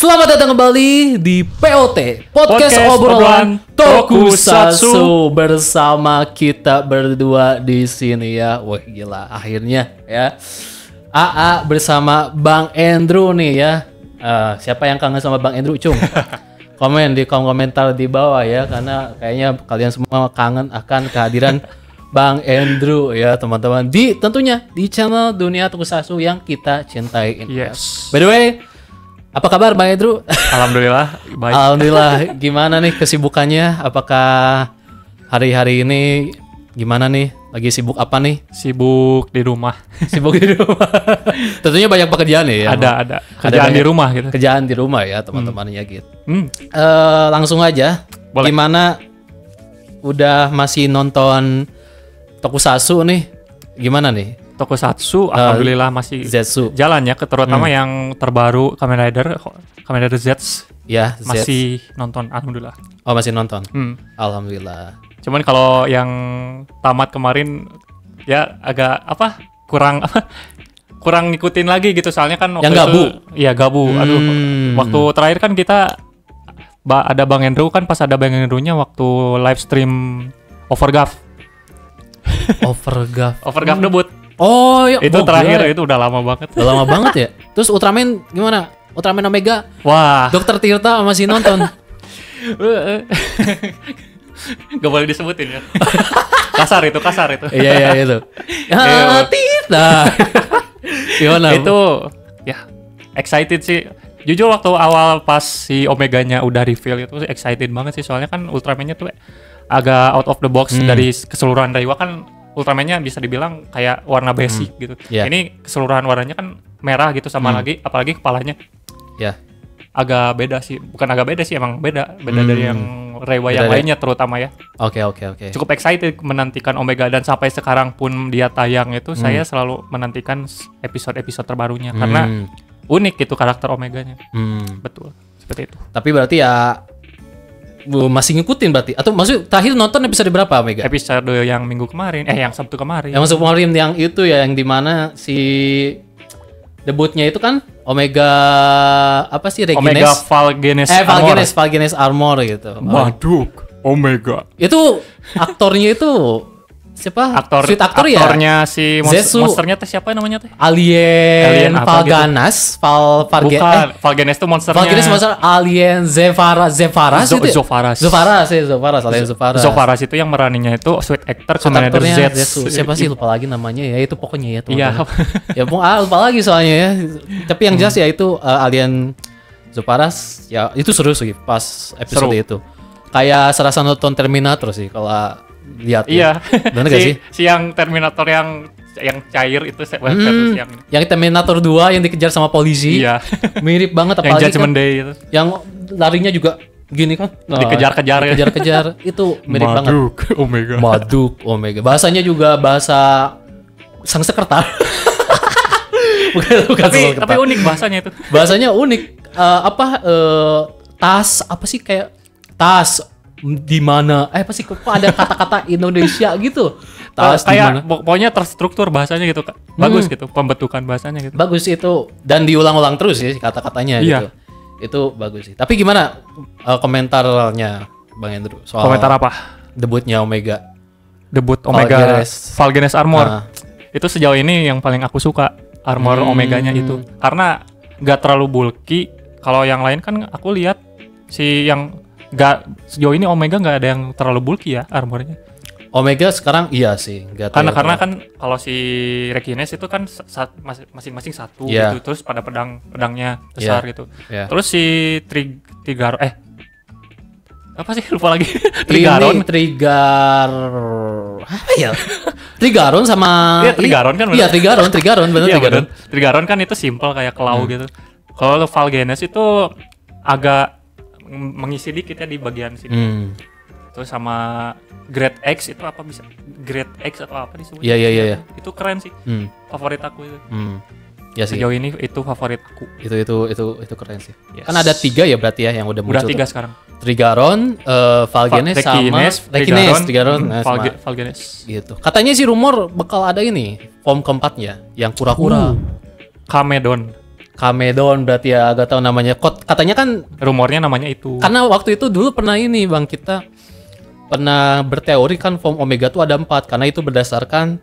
Selamat datang kembali di POT Podcast Obrolan Tokusatsu bersama kita berdua di sini ya. Wah gila, akhirnya ya. AA bersama Bang Andrew nih ya. Siapa yang kangen sama Bang Andrew, Cung? Komen di kolom komentar di bawah ya, karena kayaknya kalian semua kangen akan kehadiran Bang Andrew ya teman-teman. Tentunya di channel Dunia Tokusatsu yang kita cintai. Yes. By the way, apa kabar Bang Andrew? Alhamdulillah baik. Alhamdulillah. Gimana nih kesibukannya? Apakah hari-hari ini gimana nih? Lagi sibuk apa nih? Sibuk di rumah. Sibuk di rumah. Tentunya banyak pekerjaan ya. Ada kerjaan di rumah gitu. Kerjaan di rumah ya teman-temannya gitu. Langsung aja. Boleh. Gimana? Udah masih nonton Tokusatsu nih? Gimana nih? Tokusatsu alhamdulillah masih Zetsu. jalan ya, terutama yang terbaru Kamen Rider Z Ya, masih nonton alhamdulillah. Oh, masih nonton. Alhamdulillah. Cuman kalau yang tamat kemarin ya agak kurang ngikutin lagi gitu, soalnya kan waktu yang gabu. Iya, gabu. Aduh, waktu terakhir kan kita ada Bang Andrew kan, pas ada Bang Andrew-nya waktu live stream Overgav debut. Oh iya, itu terakhir itu udah lama banget. Udah lama banget ya. Terus Ultraman gimana? Ultraman Omega. Wah. Dokter Tirta masih nonton. Gak boleh disebutin ya. kasar itu. Iya itu. Tirta. Gimana? Itu ya excited sih. Jujur waktu awal pas si Omeganya udah reveal itu excited banget sih, soalnya kan Ultraman-nya tuh agak out of the box dari keseluruhan Reiwa kan. Ultraman-nya bisa dibilang kayak warna basic gitu. Yeah. Ini keseluruhan warnanya kan merah gitu, sama apalagi kepalanya. Ya. Agak beda sih. Bukan agak beda sih, emang beda dari yang Reiwa yang lainnya terutama ya. Oke. Cukup excited menantikan Omega, dan sampai sekarang pun dia tayang itu saya selalu menantikan episode-episode terbarunya karena unik gitu karakter Omeganya. Betul. Seperti itu. Tapi berarti ya masih ngikutin berarti, atau maksud terakhir nonton episode berapa Omega? Episode yang minggu kemarin, yang Sabtu kemarin. Yang kemarin yang itu ya, yang dimana si debutnya itu kan Omega apa sih, Regines? Omega Valgenes Armor gitu. Waduh, Omega. Itu aktornya itu siapa? Sweet aktor ya? Aktornya si Zetsu. monsternya teh siapa namanya teh? Alien apa Valganas, gitu? Bukan, Valgenes itu monsternya. Valgenes monster Alien Zefaras itu. Alien Zefaras. Zofaras itu yang meraninya itu sweet actor Kamen Rider Z. Siapa sih, lupa lagi namanya ya, itu pokoknya ya teman-teman. Iya. Ya lupa lagi soalnya ya. Tapi yang jelas ya itu Alien Zefaras ya, itu seru sih pas episode itu. Kayak serasa nonton Terminator sih kalau lihat. Iya. Bener gak sih? Si yang Terminator yang cair itu versus yang Terminator 2 yang dikejar sama polisi. Iya. Mirip banget, yang apalagi Judgment Day itu. Yang larinya juga gini kan. Dikejar-kejar itu mirip banget. Maduk Omega. Bahasanya juga bahasa sang sekretar. bukan tapi unik bahasanya itu. Bahasanya unik. Tas apa sih, kayak tas di mana? Apa sih, kok ada kata-kata Indonesia gitu? Tas kayak pokoknya terstruktur bahasanya gitu, Kak. Bagus gitu pembentukan bahasanya gitu. Bagus itu, dan diulang-ulang terus sih kata-katanya gitu. Itu bagus sih. Tapi gimana komentarnya Bang Andrew soal komentar apa? Debutnya Omega. Debut Omega Valgenes Armor. Itu sejauh ini yang paling aku suka, armor Omeganya itu. Karena gak terlalu bulky. Kalau yang lain kan aku lihat sejauh ini Omega nggak ada yang terlalu bulky ya armornya. Omega sekarang iya sih, karena kan kalau si Regines itu kan masing-masing satu gitu, terus pada pedangnya besar gitu. Terus si Trigaron apa sih, lupa lagi. Trigaron sama Trigaron kan bener. Iya, Trigaron benar. Iya, Trigaron kan itu simple kayak claw gitu. Kalau Valgenes itu agak mengisi dikit ya di bagian sini. Terus sama Grade X itu apa, bisa Grade X atau apa disebut? Iya. Itu keren sih. Favorit aku itu. Ya sih. Sejauh ini itu favorit aku. Itu keren sih. Yes. Kan ada 3 ya berarti ya yang udah muncul. Udah 3 sekarang. Trigaron, Valgenes sama Trigaron, Valgenes. Gitu. Katanya sih rumor bakal ada ini form keempatnya yang kura-kura. Kamedon. Kamedon berarti ya, agak tahu namanya. Katanya kan Rumornya namanya itu. karena waktu itu dulu pernah ini Bang, kita pernah berteori kan form Omega tuh ada 4 karena itu berdasarkan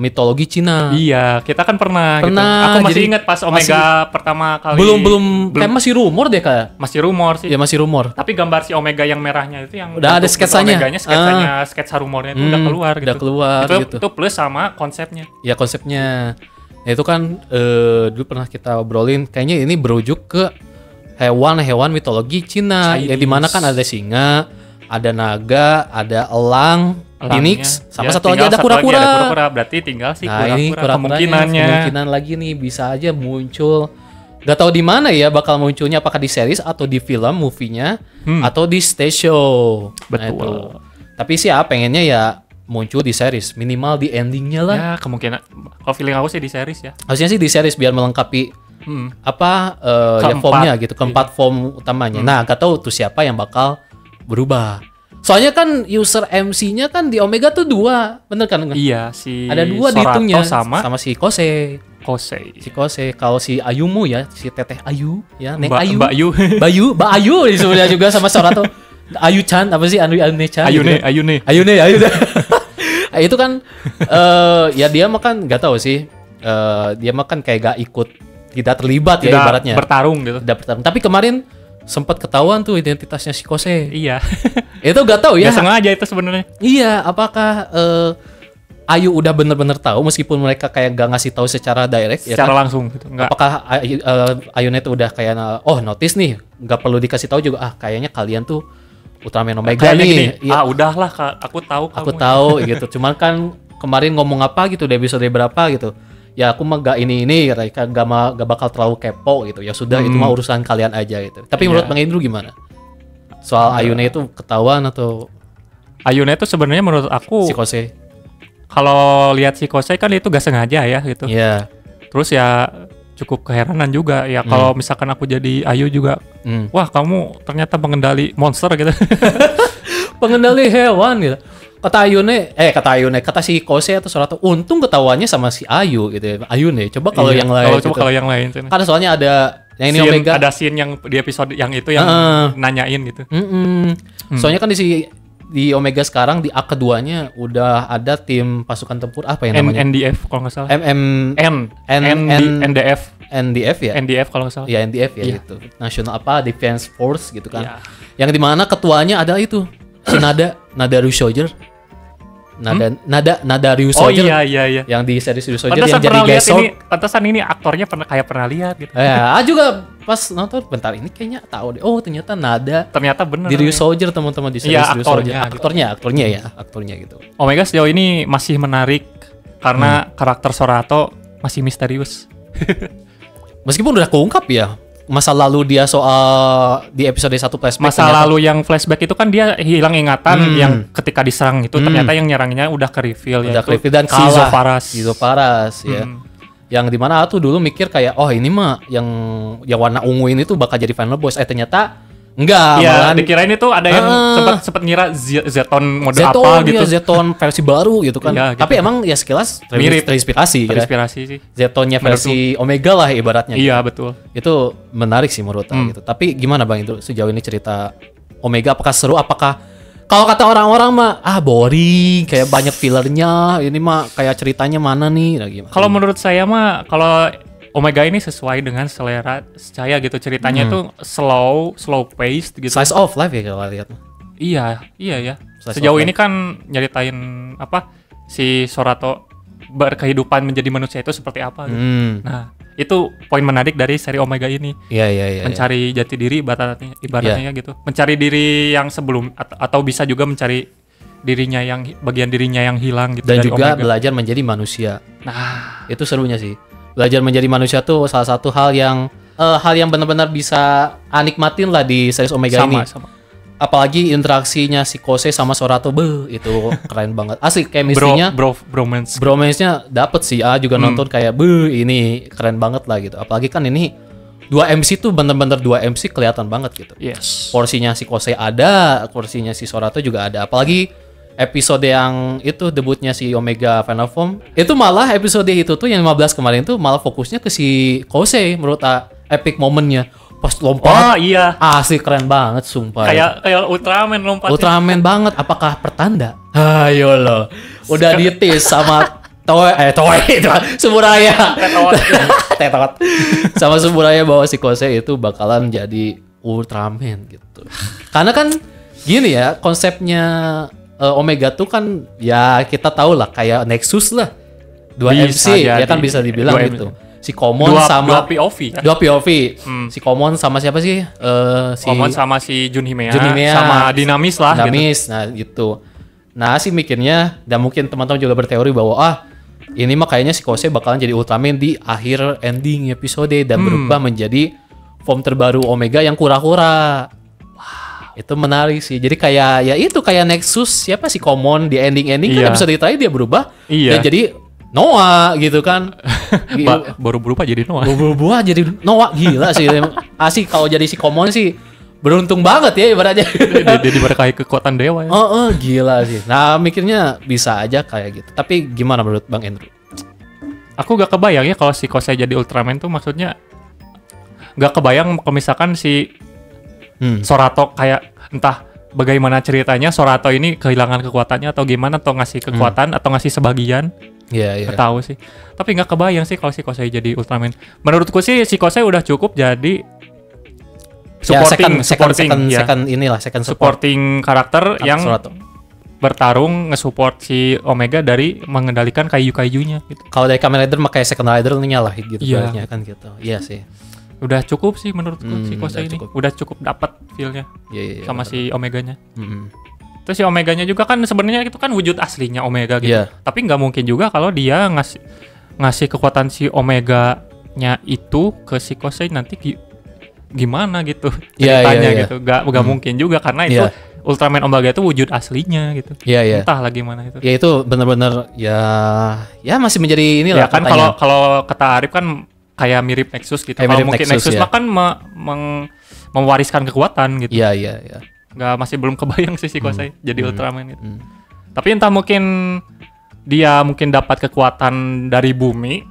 mitologi Cina. Iya, kita kan pernah gitu. Pernah, Aku masih jadi ingat pas Omega pertama kali. Belum kayak masih rumor deh kayak. Masih rumor sih. Ya masih rumor. Tapi gambar si Omega yang merahnya itu yang Udah ada bentuk sketsanya. Omeganya, sketsa rumornya itu udah keluar gitu. Udah keluar gitu. Itu plus sama konsepnya. Ya konsepnya. Nah, itu kan dulu pernah kita obrolin kayaknya ini berujuk ke hewan-hewan mitologi Cina Chinese. yang dimana kan ada singa, ada naga, ada elang, phoenix, sama Ya, satu lagi tinggal ada satu kura-kura. lagi ada kura-kura. Berarti tinggal si Nah ini kura-kura kemungkinannya kemungkinan lagi nih bisa aja muncul. Gak tahu di mana ya bakal munculnya, apakah di series atau di film movie-nya atau di stage show. Nah, Betul. itu. Tapi sih ya pengennya ya muncul di series, minimal di endingnya lah. Ya, kemungkinan kalau feeling aku sih di series ya. Harusnya sih di series biar melengkapi apa ya Keempat. formnya gitu, keempat form utamanya. Nah, gak tahu tuh siapa yang bakal berubah. Soalnya kan user MC-nya kan di Omega tuh 2, bener kan? Iya, si Ada 2 Sorato dihitungnya sama si Kose. Kosei. Si Kose, kalau si Ayumu ya, si Teteh Ayu ya, Neng Mbak Ayu. Mbak Yu. Mbak Ayu sebenarnya juga sama Sorato. Ayu Chan apa sih? Ayune Chan. Ayune, gitu. Ayune. Ayune. Itu kan ya dia mah kan nggak tahu sih. Dia mah kan kayak gak ikut, tidak terlibat ya Tidak ibaratnya. bertarung gitu. Tidak bertarung. Tapi kemarin sempat ketahuan tuh identitasnya si Kose. Iya. Itu gak tahu ya. Nggak sengaja itu sebenarnya. Iya, apakah Ayu udah bener-bener tahu meskipun mereka kayak gak ngasih tahu secara direct ya Secara kan? langsung gitu. Enggak. Apakah Ayune tuh udah kayak notice nih, nggak perlu dikasih tahu juga, kayaknya kalian tuh Ultraman Omega Kayaknya nih. gini, Iya, udahlah Kak, aku tahu aku kamu. tahu gitu. Cuman kan kemarin ngomong apa gitu di episode berapa gitu. Ya aku mah gak ini gak bakal terlalu kepo gitu. Ya sudah, itu mah urusan kalian aja gitu. Tapi menurut Bang Indru gimana? Soal Ayune itu ketahuan atau Ayune itu sebenarnya menurut aku si Kose? kalau lihat si Kosei kan itu gak sengaja ya gitu. Iya. Terus ya cukup keheranan juga ya kalau misalkan aku jadi Ayu juga. Wah, kamu ternyata pengendali monster gitu. Pengendali hewan gitu. Kata si Kose atau Sorato, untung ketahuannya sama si Ayu gitu ya. Ayune, coba kalau Iya, yang lain. Kalau gitu. coba kalau yang lain. Karena soalnya ada yang ini Scene- Omega. ada scene yang di episode yang itu yang nanyain gitu. Soalnya kan di Omega sekarang di arc keduanya udah ada tim pasukan tempur apa yang namanya? NDF kalau nggak salah. NDF. NDF ya? NDF kalau nggak salah. Ya NDF ya Iya. gitu. National apa Defense Force gitu kan. Iya. Yang dimana ketuanya adalah itu si Nada Ryu Soldier. Nada Ryu Oh Soldier. iya. Yang di series Ryu Soldier Pantesan yang jadi pernah lihat Gesol. ini, pantesan ini aktornya pernah lihat gitu. Ya, juga pas nonton bentar ini kayaknya tahu deh. Oh, ternyata Nada Ternyata bener. di Ryu Soldier, teman-teman di series Iya, Ryu Soldier. aktornya gitu. Aktornya gitu. Omega sejauh ini masih menarik karena karakter Sorato masih misterius. Meskipun udah keungkap ya masa lalu dia soal di episode 1 flashback. Masa ternyata- lalu yang flashback itu kan dia hilang ingatan yang ketika diserang itu ternyata yang nyerangnya udah ke reveal udah yaitu Cliffy dan si kalah. Zofaras. Si Zofaras ya. Yang dimana tuh dulu mikir kayak oh ini mah yang warna ungu ini tuh bakal jadi final boss. Ternyata enggak. Iya, malahan dikirain itu ada yang sempat ngira Zeton mode Zeton, apa gitu. Zeton versi baru gitu kan. Iya, gitu. Tapi emang ya sekilas Mirip. terinspirasi gitu. Terinspirasi sih. Zetonnya versi Omega lah ibaratnya. Iya, betul. Itu menarik sih menurut aku gitu. Tapi gimana Bang itu sejauh ini cerita Omega, apakah seru, apakah kalau kata orang-orang mah boring, kayak banyak fillernya, ini mah kayak ceritanya mana nih? Nah, gimana? Kalau menurut saya mah kalau Omega ini sesuai dengan selera saya gitu, ceritanya tuh slow paced gitu. Slice of life ya kalau lihat. Iya ya. Slice Sejauh of ini kan nyeritain apa si Sorato berkehidupan menjadi manusia itu seperti apa gitu. Nah, itu poin menarik dari seri Omega ini. Iya. Mencari jati diri ibaratnya gitu. Mencari diri yang sebelum atau bisa juga mencari dirinya yang bagian dirinya yang hilang gitu Dan dari juga Omega. belajar menjadi manusia. Nah, Itu serunya sih. Belajar menjadi manusia tuh salah satu hal yang benar-benar bisa nikmatin lah di series Omega ini. sama. Apalagi interaksinya si Kose sama Sorato, itu keren banget. Asli chemistry-nya, Bromance. bromance-nya dapet sih. Juga nonton kayak, ini keren banget lah gitu. Apalagi kan ini 2 MC tuh bener-bener 2 MC kelihatan banget gitu. Yes. Porsinya si Kose ada, porsinya si Sorato juga ada. Apalagi episode yang itu debutnya si Omega Final Form, itu malah episode itu tuh yang 15 kemarin tuh malah fokusnya ke si Kosei menurut epic momennya. Pas lompat. Oh iya. Asli keren banget sumpah. Kayak Ultraman lompat. Ultraman banget. Apakah pertanda? Ayo lo. Udah ditis sama Toei itu Suburaya. Tetot. Sama Suburaya bahwa si Kosei itu bakalan jadi Ultraman gitu. Karena kan gini ya, konsepnya Omega tuh kan ya kita tahu lah kayak Nexus lah. 2 MC ya kan bisa dibilang gitu. Si Common sama 2 POV ya. 2 POV. Si Common sama siapa sih? Si Common sama si Junhimea sama sama Dinamis lah Dinamis, gitu. Nah gitu. Nah sih mikirnya, dan mungkin teman-teman juga berteori bahwa ini mah kayaknya si Kosei bakalan jadi Ultraman di akhir ending episode dan berubah menjadi form terbaru Omega yang kura-kura. Wah, itu menarik sih. Jadi kayak ya itu kayak Nexus siapa sih Common di ending-ending kan episode terakhir dia berubah dan jadi Noah gitu kan. Baru berubah jadi Noah. Berubah jadi Noah, gila sih. Asik kalau jadi si Common sih beruntung banget ya ibaratnya. Jadi berkait kekuatan dewa ya. Gila sih. Nah mikirnya bisa aja kayak gitu. Tapi gimana menurut Bang Andrew? Aku gak kebayang ya kalau si Kosei jadi Ultraman tuh, maksudnya gak kebayang kalau misalkan si Sorato kayak entah bagaimana ceritanya Sorato ini kehilangan kekuatannya atau gimana, atau ngasih kekuatan atau ngasih sebagian. Iya. Tahu sih. Tapi nggak kebayang sih kalau si Kosei jadi Ultraman. Menurutku sih si Kosei udah cukup jadi supporting karakter yang Sorato bertarung nge-support si Omega dari mengendalikan kayu-kayunya gitu. Kalau dari Kamen Rider makanya second rider-nya lah gitu Iya. kan gitu. Iya sih. Udah cukup sih menurutku si Kosei ini. Udah cukup dapat feel-nya sama si Omeganya. Terus si Omeganya juga kan sebenarnya itu kan wujud aslinya Omega gitu. Tapi nggak mungkin juga kalau dia ngasih kekuatan si Omeganya itu ke si Kosei nanti gimana gitu ceritanya gitu. Nggak mungkin juga karena itu Ultraman Omega itu wujud aslinya gitu. Entahlah gimana itu. Ya itu benar-benar ya masih menjadi inilah. Ya kan kalau kata Arif kan kayak mirip Nexus gitu. Kalau mungkin Nexus makan mewariskan kekuatan gitu. Iya. Masih belum kebayang sih si Kosei jadi Ultraman gitu. Tapi entah mungkin dia dapat kekuatan dari bumi.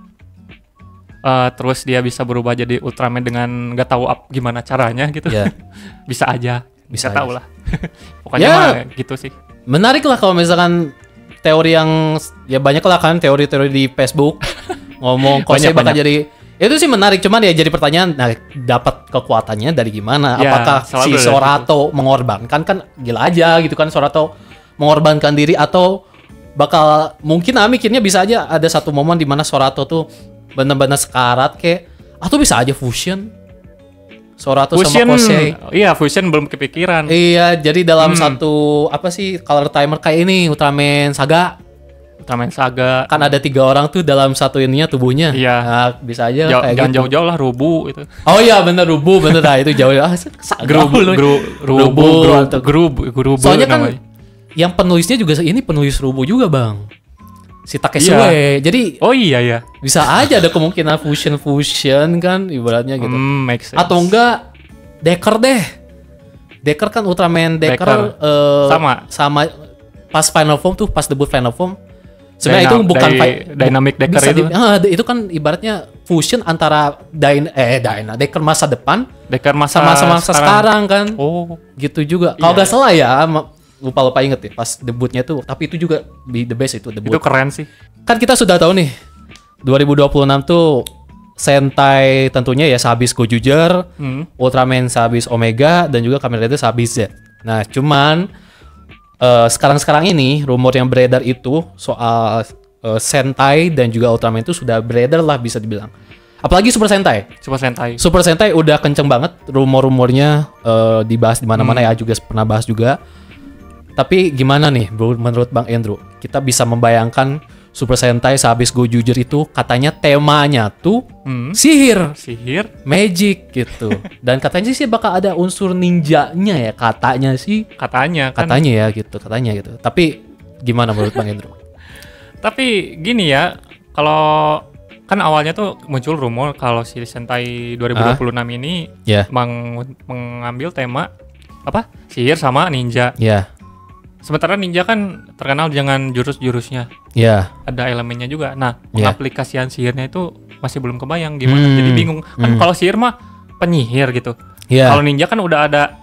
Terus dia bisa berubah jadi Ultraman dengan nggak tahu gimana caranya gitu. Bisa aja. Bisa tahu lah. Pokoknya gitu sih. Menarik lah kalau misalkan teori yang ya banyak lah kan teori-teori di Facebook ngomong Kosei bakal jadi. Itu sih menarik, cuman ya jadi pertanyaan, nah dapat kekuatannya dari gimana? Apakah si Sorato mengorbankan, kan gila aja gitu kan Sorato mengorbankan diri, atau bakal mungkin mikirnya bisa aja ada satu momen di mana Sorato tuh benar-benar sekarat kayak, atau bisa aja fusion Sorato sama Kosei. Iya, fusion belum kepikiran. Iya, jadi dalam satu apa sih color timer kayak ini Ultraman Saga kan ada 3 orang tuh dalam satu ininya tubuhnya. Iya. Nah, bisa aja kayak jangan gitu. jauh-jauh lah Rubu itu. Oh iya bener Rubu bener itu jauh. Rubu. Soalnya kan yang penulisnya juga ini penulis Rubu juga Bang. Si Takesue. Jadi iya. Bisa aja ada kemungkinan fusion kan ibaratnya gitu. Make sense. Atau enggak Decker deh. Decker kan Ultraman Decker. Sama pas Final Form tuh pas debut Final Form. Sebenarnya itu bukan Dynamic Decker itu kan ibaratnya fusion antara Decker masa depan, Decker masa sekarang kan. Gitu juga. Kalau nggak salah ya, lupa inget ya pas debutnya tuh. Tapi itu juga the best itu debut. Itu keren sih. Kan kita sudah tahu nih 2026 tuh Sentai tentunya ya sehabis Gojuger, Ultraman sehabis Omega, dan juga Kamen Rider sehabis Z. Nah cuman sekarang ini rumor yang beredar itu soal Sentai dan juga Ultraman itu sudah beredar lah bisa dibilang. Apalagi Super Sentai. Super Sentai udah kenceng banget rumor-rumornya dibahas di mana-mana ya, juga pernah bahas juga. Tapi gimana nih menurut Bang Andrew? Kita bisa membayangkan Super Sentai sehabis Gojuger itu katanya temanya tuh sihir, magic gitu. Dan katanya sih bakal ada unsur ninjanya ya, katanya ya gitu. Tapi gimana menurut Bang Andrew? Tapi gini ya, kalau kan awalnya tuh muncul rumor kalau si Sentai 2026 ini mengambil tema apa? Sihir sama ninja. Sementara ninja kan terkenal dengan jurus-jurusnya. Ya. Ada elemennya juga. Nah, Ya. pengaplikasian sihirnya itu masih belum kebayang gimana. Jadi bingung. Kan kalau sihir mah penyihir gitu. Ya. Kalau ninja kan udah ada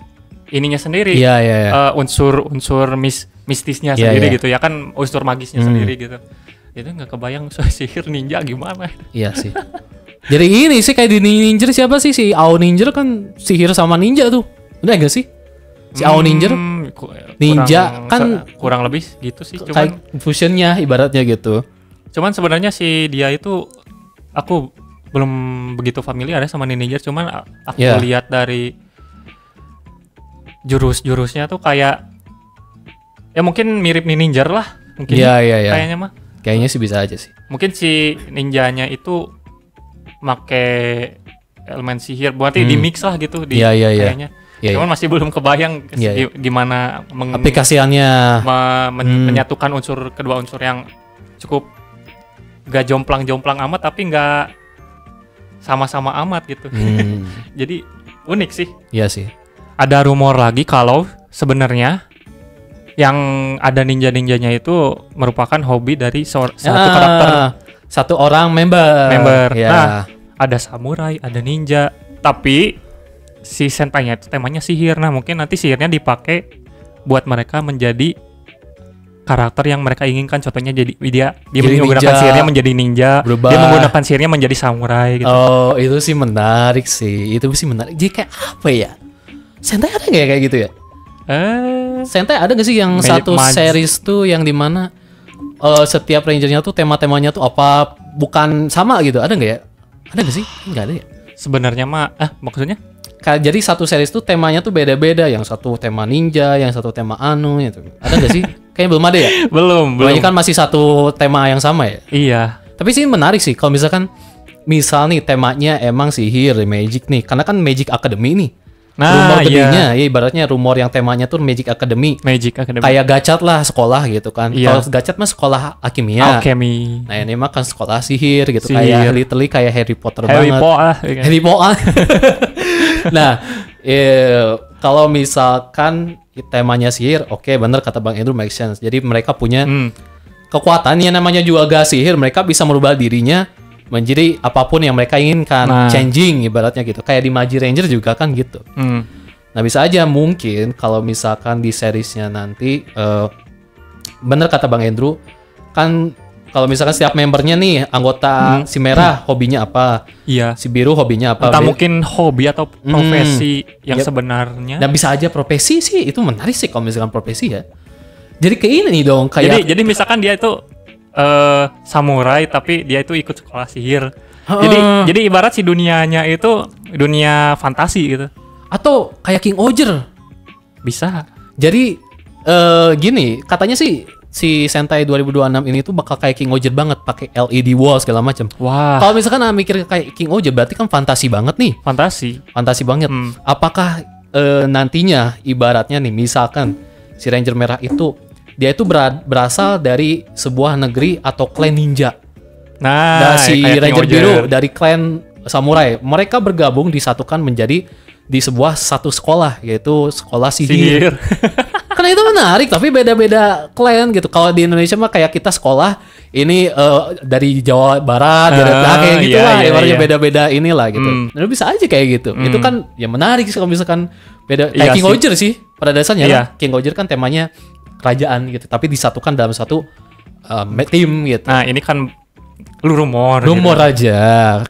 ininya sendiri. Iya, iya, iya. Unsur mistisnya Iya, sendiri iya. gitu ya kan, unsur magisnya sendiri gitu. Itu nggak kebayang soal sihir ninja gimana. Iya sih. Jadi ini sih kayak di Ninja siapa sih si Ao Ninja kan sihir sama ninja tuh. Udah enggak sih? Si Ao Ninja ninja kan kurang lebih gitu sih, kayak cuman fusionnya ibaratnya gitu. sebenarnya si dia itu aku belum begitu familiar ya sama ninja, cuman aku Yeah. lihat dari jurus-jurusnya tuh kayak ya mungkin mirip ninja lah mungkin. Iya, iya, iya. Kayaknya mah Kayaknya sih bisa aja sih. mungkin si ninjanya itu make elemen sihir, berarti di mix lah gitu di Iya, iya, iya. kayaknya. Iya, Cuman masih belum kebayang Iya, iya. gimana Aplikasiannya menyatukan kedua unsur yang cukup gak jomplang-jomplang amat tapi gak sama-sama amat gitu. Jadi unik sih. Iya sih. Ada rumor lagi kalau sebenarnya yang ada ninja-ninjanya itu merupakan hobi dari satu karakter. Satu orang member. Ya. Nah, ada samurai, ada ninja, tapi si sentainya itu temanya sihir. Nah, mungkin nanti sihirnya dipakai buat mereka menjadi karakter yang mereka inginkan. Contohnya dia Jadi menggunakan ninja, sihirnya menjadi ninja, berubah. dia menggunakan sihirnya menjadi samurai gitu. Oh, itu sih menarik sih. Itu sih menarik. Jadi kayak apa ya? Sentai ada nggak ya kayak gitu ya? Sentai ada nggak sih yang satu series tuh yang dimana setiap rangernya tuh tema-temanya tuh apa bukan sama gitu? Ada nggak ya? Ada nggak sih? Nggak ada ya? Sebenarnya mah maksudnya Jadi satu series tuh temanya tuh beda-beda. Yang satu tema ninja, yang satu tema anu gitu. Ada nggak sih? Kayaknya belum ada ya? belum. Banyak kan masih satu tema yang sama ya? Iya. Tapi sih menarik sih kalau misalkan misal nih temanya emang sihir, magic nih. Karena kan Magic Academy nih. Nah, rumor iya. gedenya, ya ibaratnya rumor yang temanya tuh Magic Academy. Magic Academy. Kayak Gacat lah sekolah gitu kan. Iya. Kalau Gacat mah sekolah alkimia. Alchemy. Nah ini mah kan sekolah sihir gitu. Sihir. Kayak literally kayak Harry Potter Harry banget. Potter. Harry Potter. Nah, kalau misalkan temanya sihir, oke bener kata Bang Andrew, make sense. Jadi mereka punya kekuatan yang namanya juga gak sihir, mereka bisa merubah dirinya menjadi apapun yang mereka inginkan, changing ibaratnya gitu. Kayak di Magi Ranger juga kan gitu. Nah bisa aja mungkin kalau misalkan di seriesnya nanti, bener kata Bang Andrew, kan kalau misalkan setiap membernya nih anggota si merah hobinya apa, Iya. si biru hobinya apa. Entah mungkin hobi atau profesi yang Yep. sebenarnya. Dan bisa aja profesi sih, itu menarik sih kalau misalkan profesi ya. Jadi kayak ini dong, kayak Jadi misalkan dia itu samurai tapi dia itu ikut sekolah sihir. Jadi ibarat si dunianya itu dunia fantasi gitu. atau kayak King Oger. Bisa. Jadi gini, katanya sih si Sentai 2026 ini tuh bakal kayak King Oger banget, pakai LED wall segala macam. Wah. Kalau misalkan mikir kayak King Oger berarti kan fantasi banget nih. Fantasi banget. Apakah nantinya ibaratnya nih misalkan si Ranger Merah itu dia itu berasal dari sebuah negeri atau klan ninja. Nah, si kayak King Ranger Oger. Biru dari klan samurai. Mereka bergabung disatukan menjadi di sebuah satu sekolah, yaitu sekolah sihir. Karena itu menarik, tapi beda-beda klan gitu. Kalau di Indonesia mah kayak kita sekolah ini dari Jawa Barat, kayak gitu lah. Ibaratnya beda-beda inilah gitu. Nah, bisa aja kayak gitu. Itu kan ya menarik sih kalau misalkan beda. Kayak King Oger sih pada dasarnya. Kan? King Oger kan temanya kerajaan gitu, tapi disatukan dalam satu tim gitu. Nah, ini kan rumor gitu. Aja.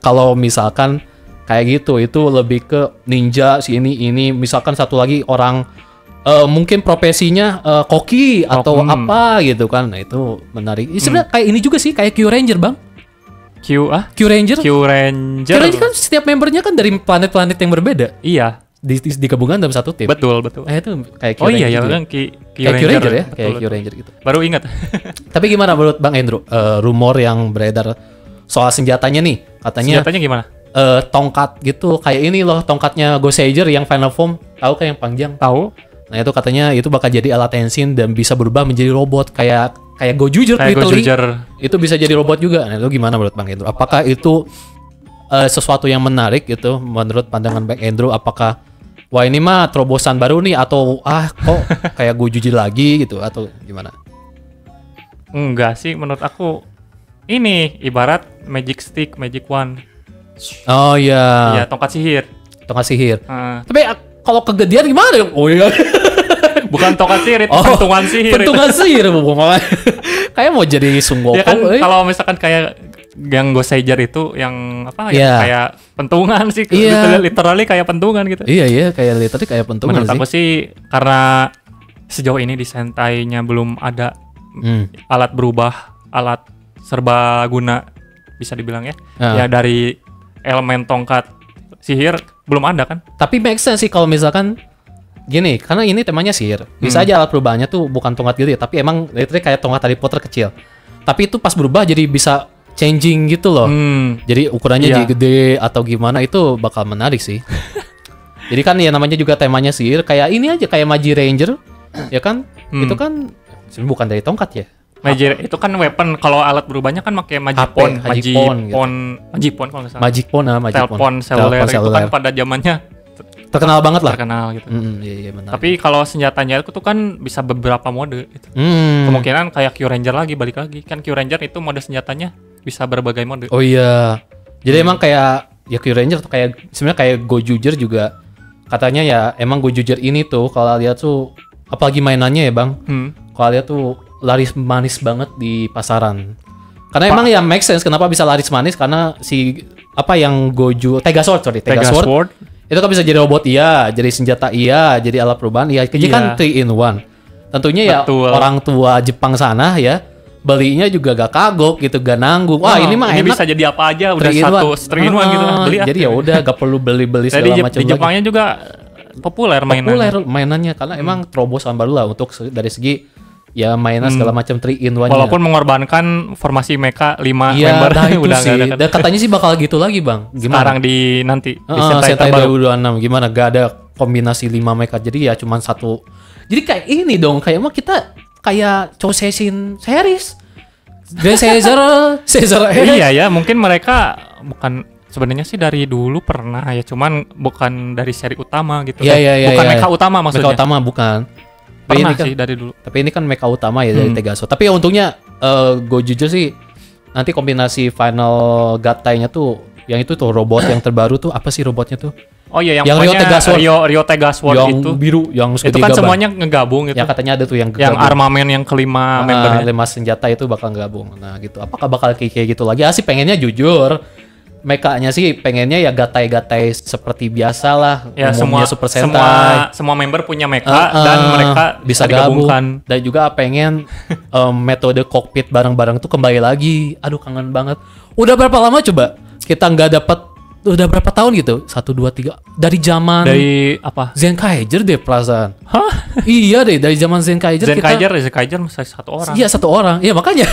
Kalau misalkan kayak gitu, itu lebih ke ninja si ini misalkan satu lagi orang mungkin profesinya koki atau apa gitu kan. Nah, itu menarik. Sebenarnya kayak ini juga sih, kayak Q Ranger, Bang. Q Ranger kan setiap membernya kan dari planet-planet yang berbeda. Iya. Digabungkan dalam satu tim. Betul. Itu kayak Q Ranger. Oh iya ya, kan Q Ranger ya, kayak Q Ranger gitu. Baru ingat. Tapi gimana menurut Bang Andrew? Rumor yang beredar soal senjatanya nih, katanya. Senjatanya gimana? Tongkat gitu, kayak ini loh tongkatnya Ghost Ranger yang Final Form, tahu kan yang panjang? Tahu. Nah itu katanya itu bakal jadi alat Tenshin dan bisa berubah menjadi robot kayak Gojuger literally. Itu bisa jadi robot juga. Nah itu gimana menurut Bang Andrew? Apakah itu sesuatu yang menarik gitu menurut pandangan Bang Andrew? Apakah wah ini mah terobosan baru nih atau kok kayak gue jujur lagi gitu atau gimana? Enggak sih, menurut aku ini ibarat magic stick, magic wand. Oh iya. Iya, tongkat sihir. Tongkat sihir. Heeh. Tapi kalau kegedean gimana? Oh iya. Bukan tongkat sihir, itu pentungan sihir. Pentungan sihir bukan. Kayak mau jadi Sun Gokong. Ya kan kalau misalkan kayak yang Goseiger itu yang apa ya kayak pentungan sih. Literally kayak pentungan gitu. Iya, kayak literally kayak pentungan. Menurut aku sih karena sejauh ini di Sentai-nya belum ada alat berubah, alat serbaguna bisa dibilang ya. Ya dari elemen tongkat sihir belum ada kan. Tapi make sense sih kalau misalkan gini, karena ini temanya sihir. Bisa aja alat perubahannya tuh bukan tongkat gitu ya, tapi emang literally kayak tongkat Harry Potter kecil. Tapi itu pas berubah jadi bisa changing gitu loh. Jadi ukurannya jadi gede atau gimana itu bakal menarik sih. Jadi kan ya namanya juga temanya sihir, kayak ini aja kayak Magi Ranger, ya kan? Itu kan sebenarnya bukan dari tongkat ya. Itu kan weapon, kalau alat berubahnya kan pakai Magipon kalau nggak salah. Magipon. Telepon seluler itu kan pada zamannya terkenal banget lah. Terkenal gitu. Iya benar. Tapi kalau senjatanya itu tuh kan bisa beberapa mode gitu. Kemungkinan kayak Q Ranger lagi, balik lagi. Kan Q Ranger itu mode senjatanya bisa berbagai mode. Oh iya. Jadi emang kayak ya Q Ranger tuh kayak sebenarnya kayak Gojuger juga katanya ya emang Gojuger ini tuh kalau lihat tuh apalagi mainannya ya Bang. Kalau lihat tuh laris manis banget di pasaran. Karena emang ya make sense kenapa bisa laris manis karena si apa yang Tegasword itu kan bisa jadi robot jadi senjata jadi alat perubahan jadi kan 3 in 1. Tentunya betul. Ya orang tua Jepang sana ya belinya juga gak kagok gitu, gak nanggung. Wah, ini mah enak. Bisa jadi apa aja udah 3 in 1 gitu beli. Jadi ya udah gak perlu beli segala macam. Di Jepangnya juga populer mainannya karena emang terobosan baru lah untuk dari segi ya mainan segala macam 3 in 1-nya. Walaupun mengorbankan formasi mecha 5 member udah sih. Gak ada. Dan katanya sih bakal gitu lagi Bang. Gimana? Sekarang di Sentai 2026 gimana? Gak ada kombinasi 5 mecha. Jadi ya cuma satu. Jadi kayak ini dong, kayak emang kita kayak Chouseisin series. Caesar. Iya ya, mungkin mereka bukan sebenarnya sih dari dulu pernah ya, cuman bukan dari seri utama gitu. Bukan mecha utama maksudnya. Mecha utama bukan. Pernah sih dari dulu. Tapi ini kan mecha utama ya dari Tegasword. Tapi ya untungnya Gojuger sih nanti kombinasi final Gatai-nya tuh yang itu tuh robot yang terbaru tuh apa sih robotnya tuh? Oh iya yang Rio Tegasword yang itu biru yang itu kan semuanya ngegabung gitu. Ya katanya ada tuh yang armamen yang kelima membernya. 5 senjata itu bakal gabung. Nah gitu. Apakah bakal kayak gitu lagi? Sih pengennya jujur mekanya sih pengennya ya gatai-gatai seperti biasa lah. Ya semua Super Sentai. Semua member punya mecha dan mereka bisa gabungkan. Dan juga pengen metode kokpit bareng-bareng tuh kembali lagi. Aduh kangen banget. Udah berapa lama coba kita nggak dapat? Udah berapa tahun gitu? 1, 2, 3 dari zaman apa? Zenkaiger deh perasaan. Hah? Iya deh dari zaman Zenkaiger masih 1 orang. Iya 1 orang. Iya makanya.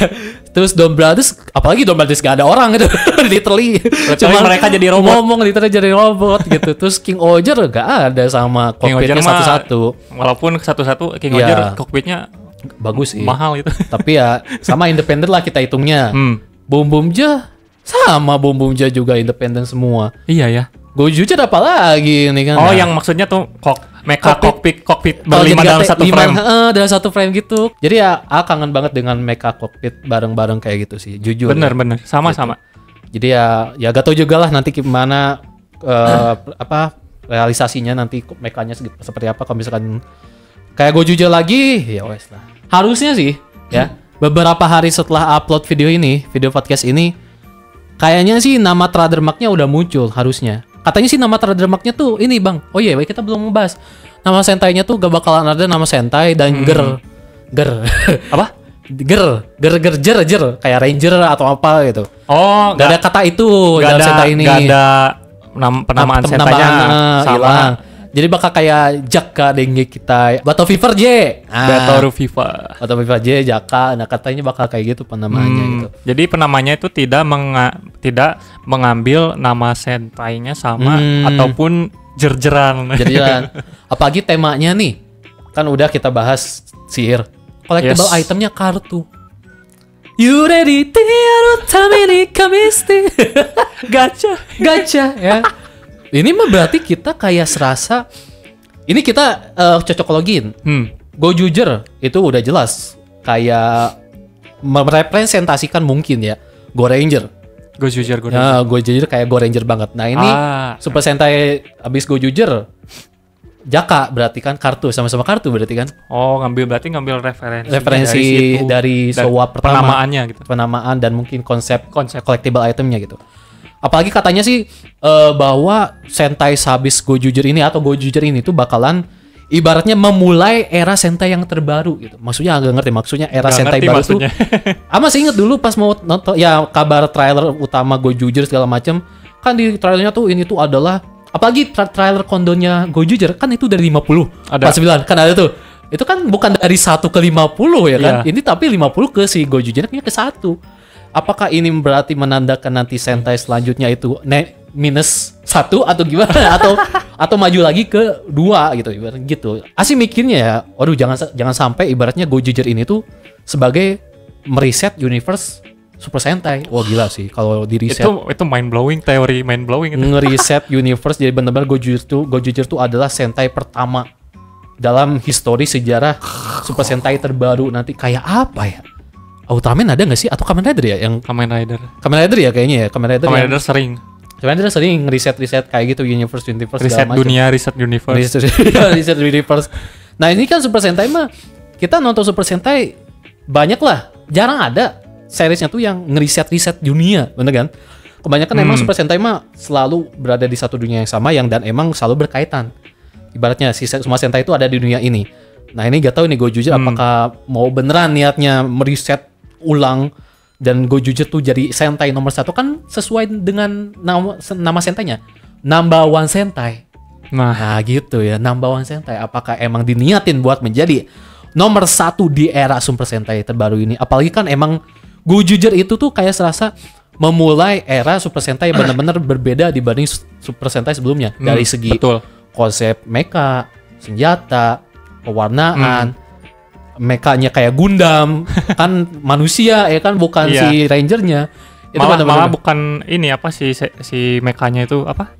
Terus Don Brothers, apalagi Don Brothers gak ada orang gitu. Literally. Cuma mereka jadi robot. Ngomong literally jadi robot gitu. Terus King Oger gak ada sama kokpitnya satu-satu. Walaupun satu-satu King Oger kokpitnya bagus sih. Mahal itu. Tapi ya sama independen lah kita hitungnya. Boom Boom Ja sama Boom Boom Ja juga independen semua. Iya ya. Gojuger apa lagi ini kan? Oh yang maksudnya tuh mecha kokpit berlima dalam satu frame. Dalam satu frame gitu. Jadi ya kangen banget dengan mecha kokpit bareng-bareng kayak gitu sih. Jujur. Bener. Sama-sama. Gitu. Jadi ya gak tau juga lah nanti gimana realisasinya nanti mekanya seperti apa. Kalau misalkan kayak Gojuger lagi ya wes lah. Harusnya sih ya beberapa hari setelah upload video podcast ini kayaknya sih nama trademarknya udah muncul harusnya. Katanya sih nama trademarknya tuh ini Bang. Oh iya, kita belum membahas. Nama Sentai-nya tuh gak bakalan ada nama Sentai dan ger. Apa? Jer kayak Ranger atau apa gitu. Oh, gak ada kata itu dalam Sentai ini. Gak ada penamaan Sentai-nya hilang. Jadi bakal kayak Jaka Denge kita Battle Fever J. Battle Fever J Jaka. Nah katanya bakal kayak gitu penamaannya gitu. Jadi penamanya itu tidak mengambil nama Sentai-nya sama ataupun jerjeran. Apalagi temanya nih. Kan udah kita bahas sihir. Collectible itemnya kartu. You ready tiaru tamini kamiste. Gacha ya. Ini mah berarti kita kayak serasa Ini kita cocokologiin. Gojuger itu udah jelas kayak merepresentasikan mungkin ya Go Ranger. Gojuger. Nah, Gojuger kayak Go Ranger banget. Nah ini Super Sentai abis Gojuger, Jaka berarti kan kartu, sama-sama kartu berarti kan. Oh, berarti ngambil referensi dari Showa pertama. Penamaannya gitu. Penamaan dan mungkin konsep collectible itemnya gitu. Apalagi katanya sih bahwa Sentai habis Gojuger ini atau Gojuger ini tuh bakalan ibaratnya memulai era Sentai yang terbaru gitu. Maksudnya agak ngerti maksudnya era Sentai baru maksudnya. Tuh. Masih inget dulu pas mau nonton ya kabar trailer utama Gojuger segala macam kan di trailernya tuh ini tuh adalah apalagi trailer kondonya Gojuger kan itu dari 50. Ada. Pas 9 kan ada tuh. Itu kan bukan dari 1 ke 50 ya kan. Ini tapi 50 ke si Gojuger-nya ke 1. Apakah ini berarti menandakan nanti Sentai selanjutnya itu minus 1 atau gimana atau maju lagi ke 2 gitu ibarat gitu. Asik mikirnya ya. Waduh jangan sampai ibaratnya Gojuger ini tuh sebagai mereset universe Super Sentai. Wah gila sih kalau di reset. Itu mind blowing, teori mind blowing itu. Ngereset universe jadi benar-benar Gojuger tuh adalah Sentai pertama dalam histori sejarah Super Sentai terbaru nanti kayak apa ya? Ultraman ada nggak sih atau Kamen Rider ya yang Kamen Rider ya kayaknya ya Kamen Rider sering riset kayak gitu universe riset dunia riset universe riset universe. Nah ini kan Super Sentai mah kita nonton Super Sentai banyak lah, jarang ada seriesnya tuh yang ngeriset dunia, bener kan? Kebanyakan emang Super Sentai mah selalu berada di satu dunia yang sama dan emang selalu berkaitan. Ibaratnya semua Sentai itu ada di dunia ini. Nah ini gak tahu nih Gojuger apakah mau beneran niatnya meriset ulang dan Gojuger tuh jadi Sentai nomor 1 kan sesuai dengan nama Sentainya Number One Sentai. Nah gitu ya, Number One Sentai. Apakah emang diniatin buat menjadi nomor 1 di era Super Sentai terbaru ini? Apalagi kan emang Gojuger itu tuh kayak serasa memulai era Super Sentai yang benar-benar berbeda dibanding Super Sentai sebelumnya dari segi konsep mecha, senjata, pewarnaan, mekanya kayak Gundam kan manusia ya kan bukan si Rangernya. Itu malah bukan ini apa si mekanya itu apa?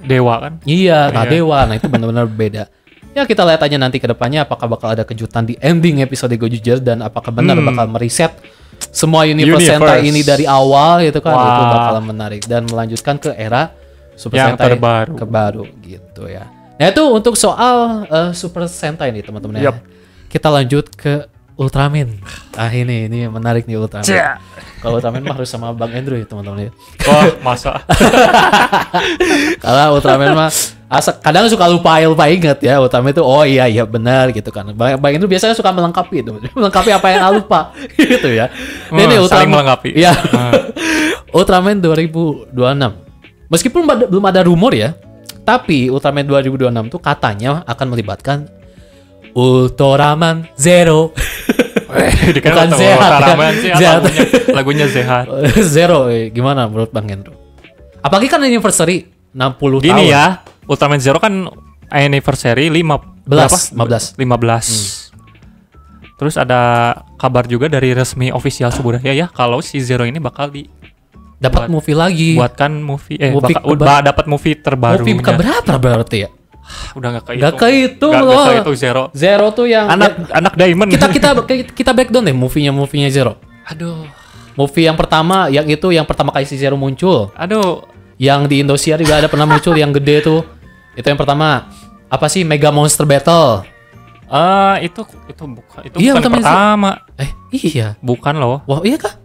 Dewa kan? Iya, dewa. Nah itu benar-benar beda. Ya kita lihat aja nanti ke depannya apakah bakal ada kejutan di ending episode Gojuger dan apakah benar bakal meriset semua universe Sentai ini dari awal gitu kan. Itu bakalan menarik dan melanjutkan ke era Super yang Sentai terbaru gitu ya. Nah itu untuk soal Super Sentai nih teman-teman ya. Kita lanjut ke Ultraman. Ini menarik nih Ultraman. Kalau Ultraman mah harus sama Bang Andrew ya teman-teman ya. Wah masa. Kalau Ultraman mah kadang suka lupa ingat ya Ultraman itu iya benar gitu kan. Bang Andrew biasanya suka melengkapi itu. Melengkapi apa yang lupa gitu ya. Ini Ultraman saling melengkapi. Iya. Ultraman 2026. Meskipun belum ada rumor ya. Tapi Ultraman 2026 tuh katanya akan melibatkan Ultraman Zero. Bukan Zehat. Ultraman sih lagunya Zehat. Zero, gimana menurut Bang Hendro? Apalagi kan anniversary 60 tahun. Gini ya, Ultraman Zero kan anniversary 15. Terus ada kabar juga dari resmi official Suburaya ya kalau si Zero ini bakal dapat movie lagi. Buatkan movie dapat movie terbarunya. Movie keberapa berarti ya? Udah enggak kehitung loh. Enggak kehitung Zero. Zero tuh yang anak Diamond. Kita breakdown deh movie-nya Zero. Aduh. Movie yang pertama yang pertama kali si Zero muncul. Aduh. Yang di Indosiar juga ada pernah muncul yang gede tuh. Itu yang pertama. Apa sih Mega Monster Battle? Itu bukan pertama. Iya. Bukan loh. Wah, iya kah?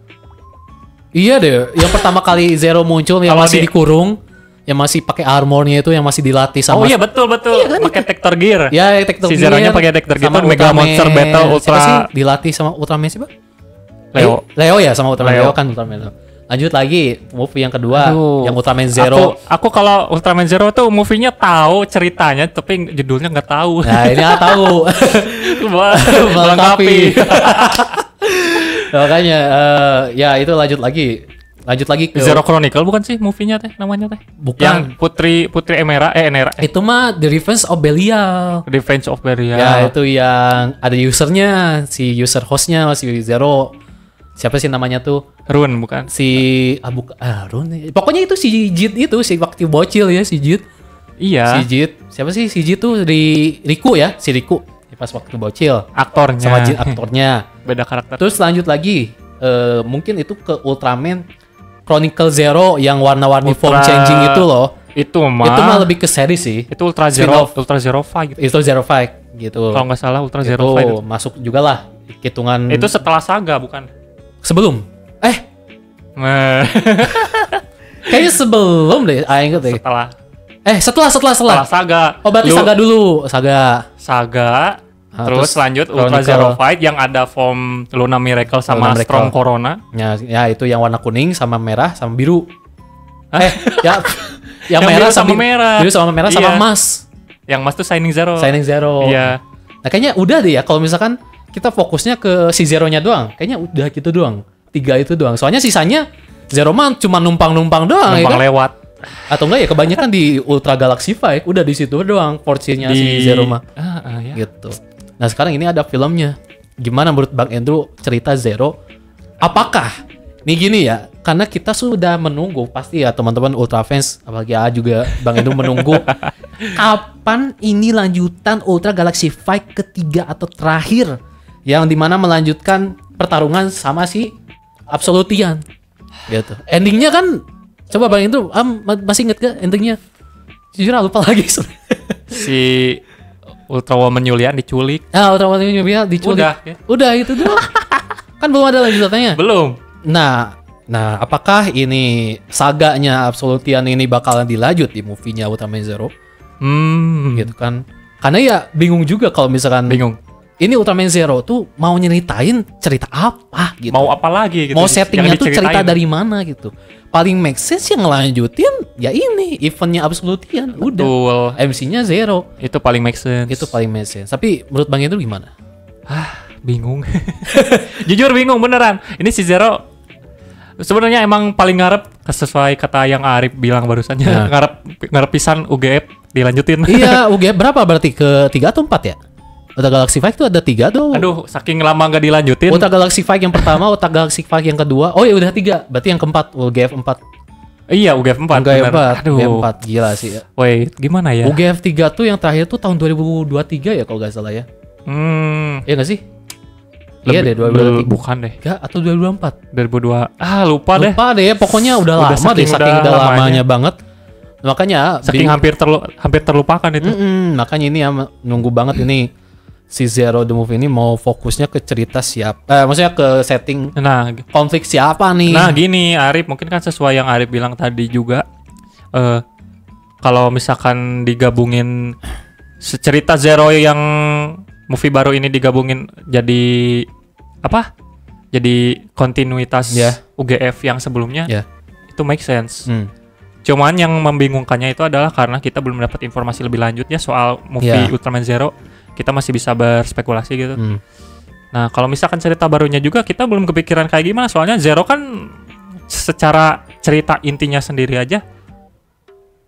Iya deh, yang pertama kali Zero muncul yang masih dikurung, yang masih pakai armornya itu yang masih dilatih sama. Oh iya betul. Iya, kan? Pakai Tector Gear. Ya, Tector Gear. Si Zero-nya pakai Tector Gear itu Mega Monster Battle Ultra. Siapa sih dilatih sama Ultraman siapa? Leo ya sama Ultraman Leo kan Ultraman. Lanjut lagi movie yang kedua yang Ultraman Zero. Aku kalau Ultraman Zero tuh movie-nya tahu ceritanya tapi judulnya nggak tahu. Nah, ini tahu. Melengkapi. Makanya ya itu lanjut lagi ke Zero Chronicle bukan sih movie-nya teh namanya teh? Bukan. Yang Putri Emera Enera. Itu mah The Revenge of Belial. Revenge of Belial. Ya itu yang ada usernya, si user hostnya si Zero. Siapa sih namanya tuh? Run bukan? Run. Pokoknya itu si Jit itu si waktu bocil ya si Jit. Iya. Si Jit, siapa sih si Jit tuh di Riku ya, si Riku. Pas waktu bocil. Aktornya. Sama Jit aktornya. Beda karakter. Terus lanjut lagi, mungkin itu ke Ultraman Chronicle Zero yang warna-warni form changing itu loh. Itu mah lebih ke seri sih. Itu Ultra Zero Fight gitu. Itu Zero Fight gitu. Kalau nggak salah Ultra Zero Fight itu masuk juga lah hitungan. Itu setelah Saga bukan? Sebelum. Kayaknya sebelum deh, inget deh. Setelah Saga. Oh, berarti Saga dulu. Saga. Terus lanjut Ultra Zero Fight yang ada form Luna Miracle sama Strong Corona. Ya itu yang warna kuning sama merah sama biru. Yang merah sama merah. Biru sama merah sama emas. Yang emas tuh Shining Zero. Iya. Nah kayaknya udah deh ya kalau misalkan kita fokusnya ke si Zero-nya doang. Kayaknya udah gitu doang. 3 itu doang. Soalnya sisanya Zero Man cuma numpang-numpang doang. Numpang ya kan? lewat. Atau enggak ya kebanyakan di Ultra Galaxy Fight udah di situ doang porsinya si Zero Man. Ya. Gitu. Nah sekarang ini ada filmnya. Gimana menurut Bang Andrew cerita Zero? Apakah nih gini ya? Karena kita sudah menunggu pasti ya teman-teman Ultra fans, apalagi juga Bang Andrew menunggu kapan ini lanjutan Ultra Galaxy Fight ketiga atau terakhir yang dimana melanjutkan pertarungan sama si Absolutian gitu. Endingnya kan coba Bang Andrew masih inget gak endingnya? Jujur lupa lagi. Si Ultra Woman Yulian diculik. Ultra Woman Yulian diculik. Udah itu doang. Kan belum ada lanjutannya. Belum. Nah, apakah ini saganya Absolutian ini bakalan dilanjut di movie-nya Ultraman Zero? Gitu kan. Karena ya bingung juga kalau misalkan ini Ultraman Zero tuh mau nyeritain cerita apa gitu. Mau apa lagi gitu. Mau settingnya tuh cerita dari mana gitu. Paling make sense yang ngelanjutin ya ini eventnya Absolutian. Udah. MC-nya Zero. Itu paling make sense. Tapi menurut Bang Andrew gimana? Bingung. Jujur bingung beneran. Ini si Zero sebenarnya emang paling ngarep sesuai kata yang Arif bilang barusannya. Ngarep pisan UGF dilanjutin. Iya, UGF berapa berarti? Ke 3 atau 4 ya? Ultra Galaxy Fight itu ada 3 tuh. Aduh, saking lama gak dilanjutin. Ultra Galaxy Fight yang pertama, Ultra Galaxy Fight yang kedua. Oh ya udah 3. Berarti yang keempat UGF 4. Iya, UGF 4. Aduh. UGF 4 gila sih ya. Wait, gimana ya? UGF 3 tuh yang terakhir tuh tahun 2023 ya kalau gak salah ya. Iya gak sih? Iya deh 2023. Bukan deh. Enggak, atau 2024. 2002. Lupa deh. Lupa deh, pokoknya udah lama deh, saking udah lamanya banget. Makanya saking hampir terlupakan itu. Makanya ini ya nunggu banget ini si Zero the Movie ini mau fokusnya ke cerita siapa. Maksudnya ke setting konflik siapa nih. Nah, gini Arif, mungkin kan sesuai yang Arif bilang tadi juga. Kalau misalkan digabungin cerita Zero yang movie baru ini digabungin jadi apa? Jadi kontinuitas UGF yang sebelumnya. Itu make sense. Cuman yang membingungkannya itu adalah karena kita belum dapat informasi lebih lanjut ya soal movie Ultraman Zero. Kita masih bisa berspekulasi gitu. Nah, kalau misalkan cerita barunya juga kita belum kepikiran kayak gimana. Soalnya Zero kan secara cerita intinya sendiri aja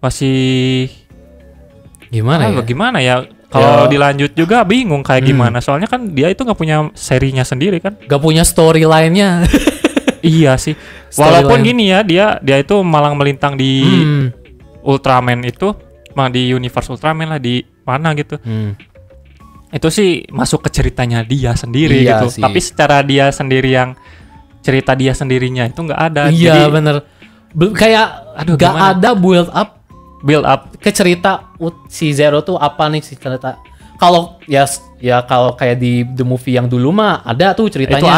masih gimana ya? Kalau dilanjut juga bingung kayak gimana. Soalnya kan dia itu nggak punya serinya sendiri kan. Nggak punya storyline-nya. Iya sih. Walaupun gini ya, dia itu malang melintang di Ultraman itu, di universe Ultraman lah, di mana gitu. Itu sih masuk ke ceritanya dia sendiri gitu. Sih. Tapi secara dia sendiri yang cerita dia sendirinya itu nggak ada. Iya bener. Kayak nggak ada build up ke cerita si Zero tuh apa nih si cerita. Kalau kalau kayak di the movie yang dulu mah ada tuh ceritanya. Itu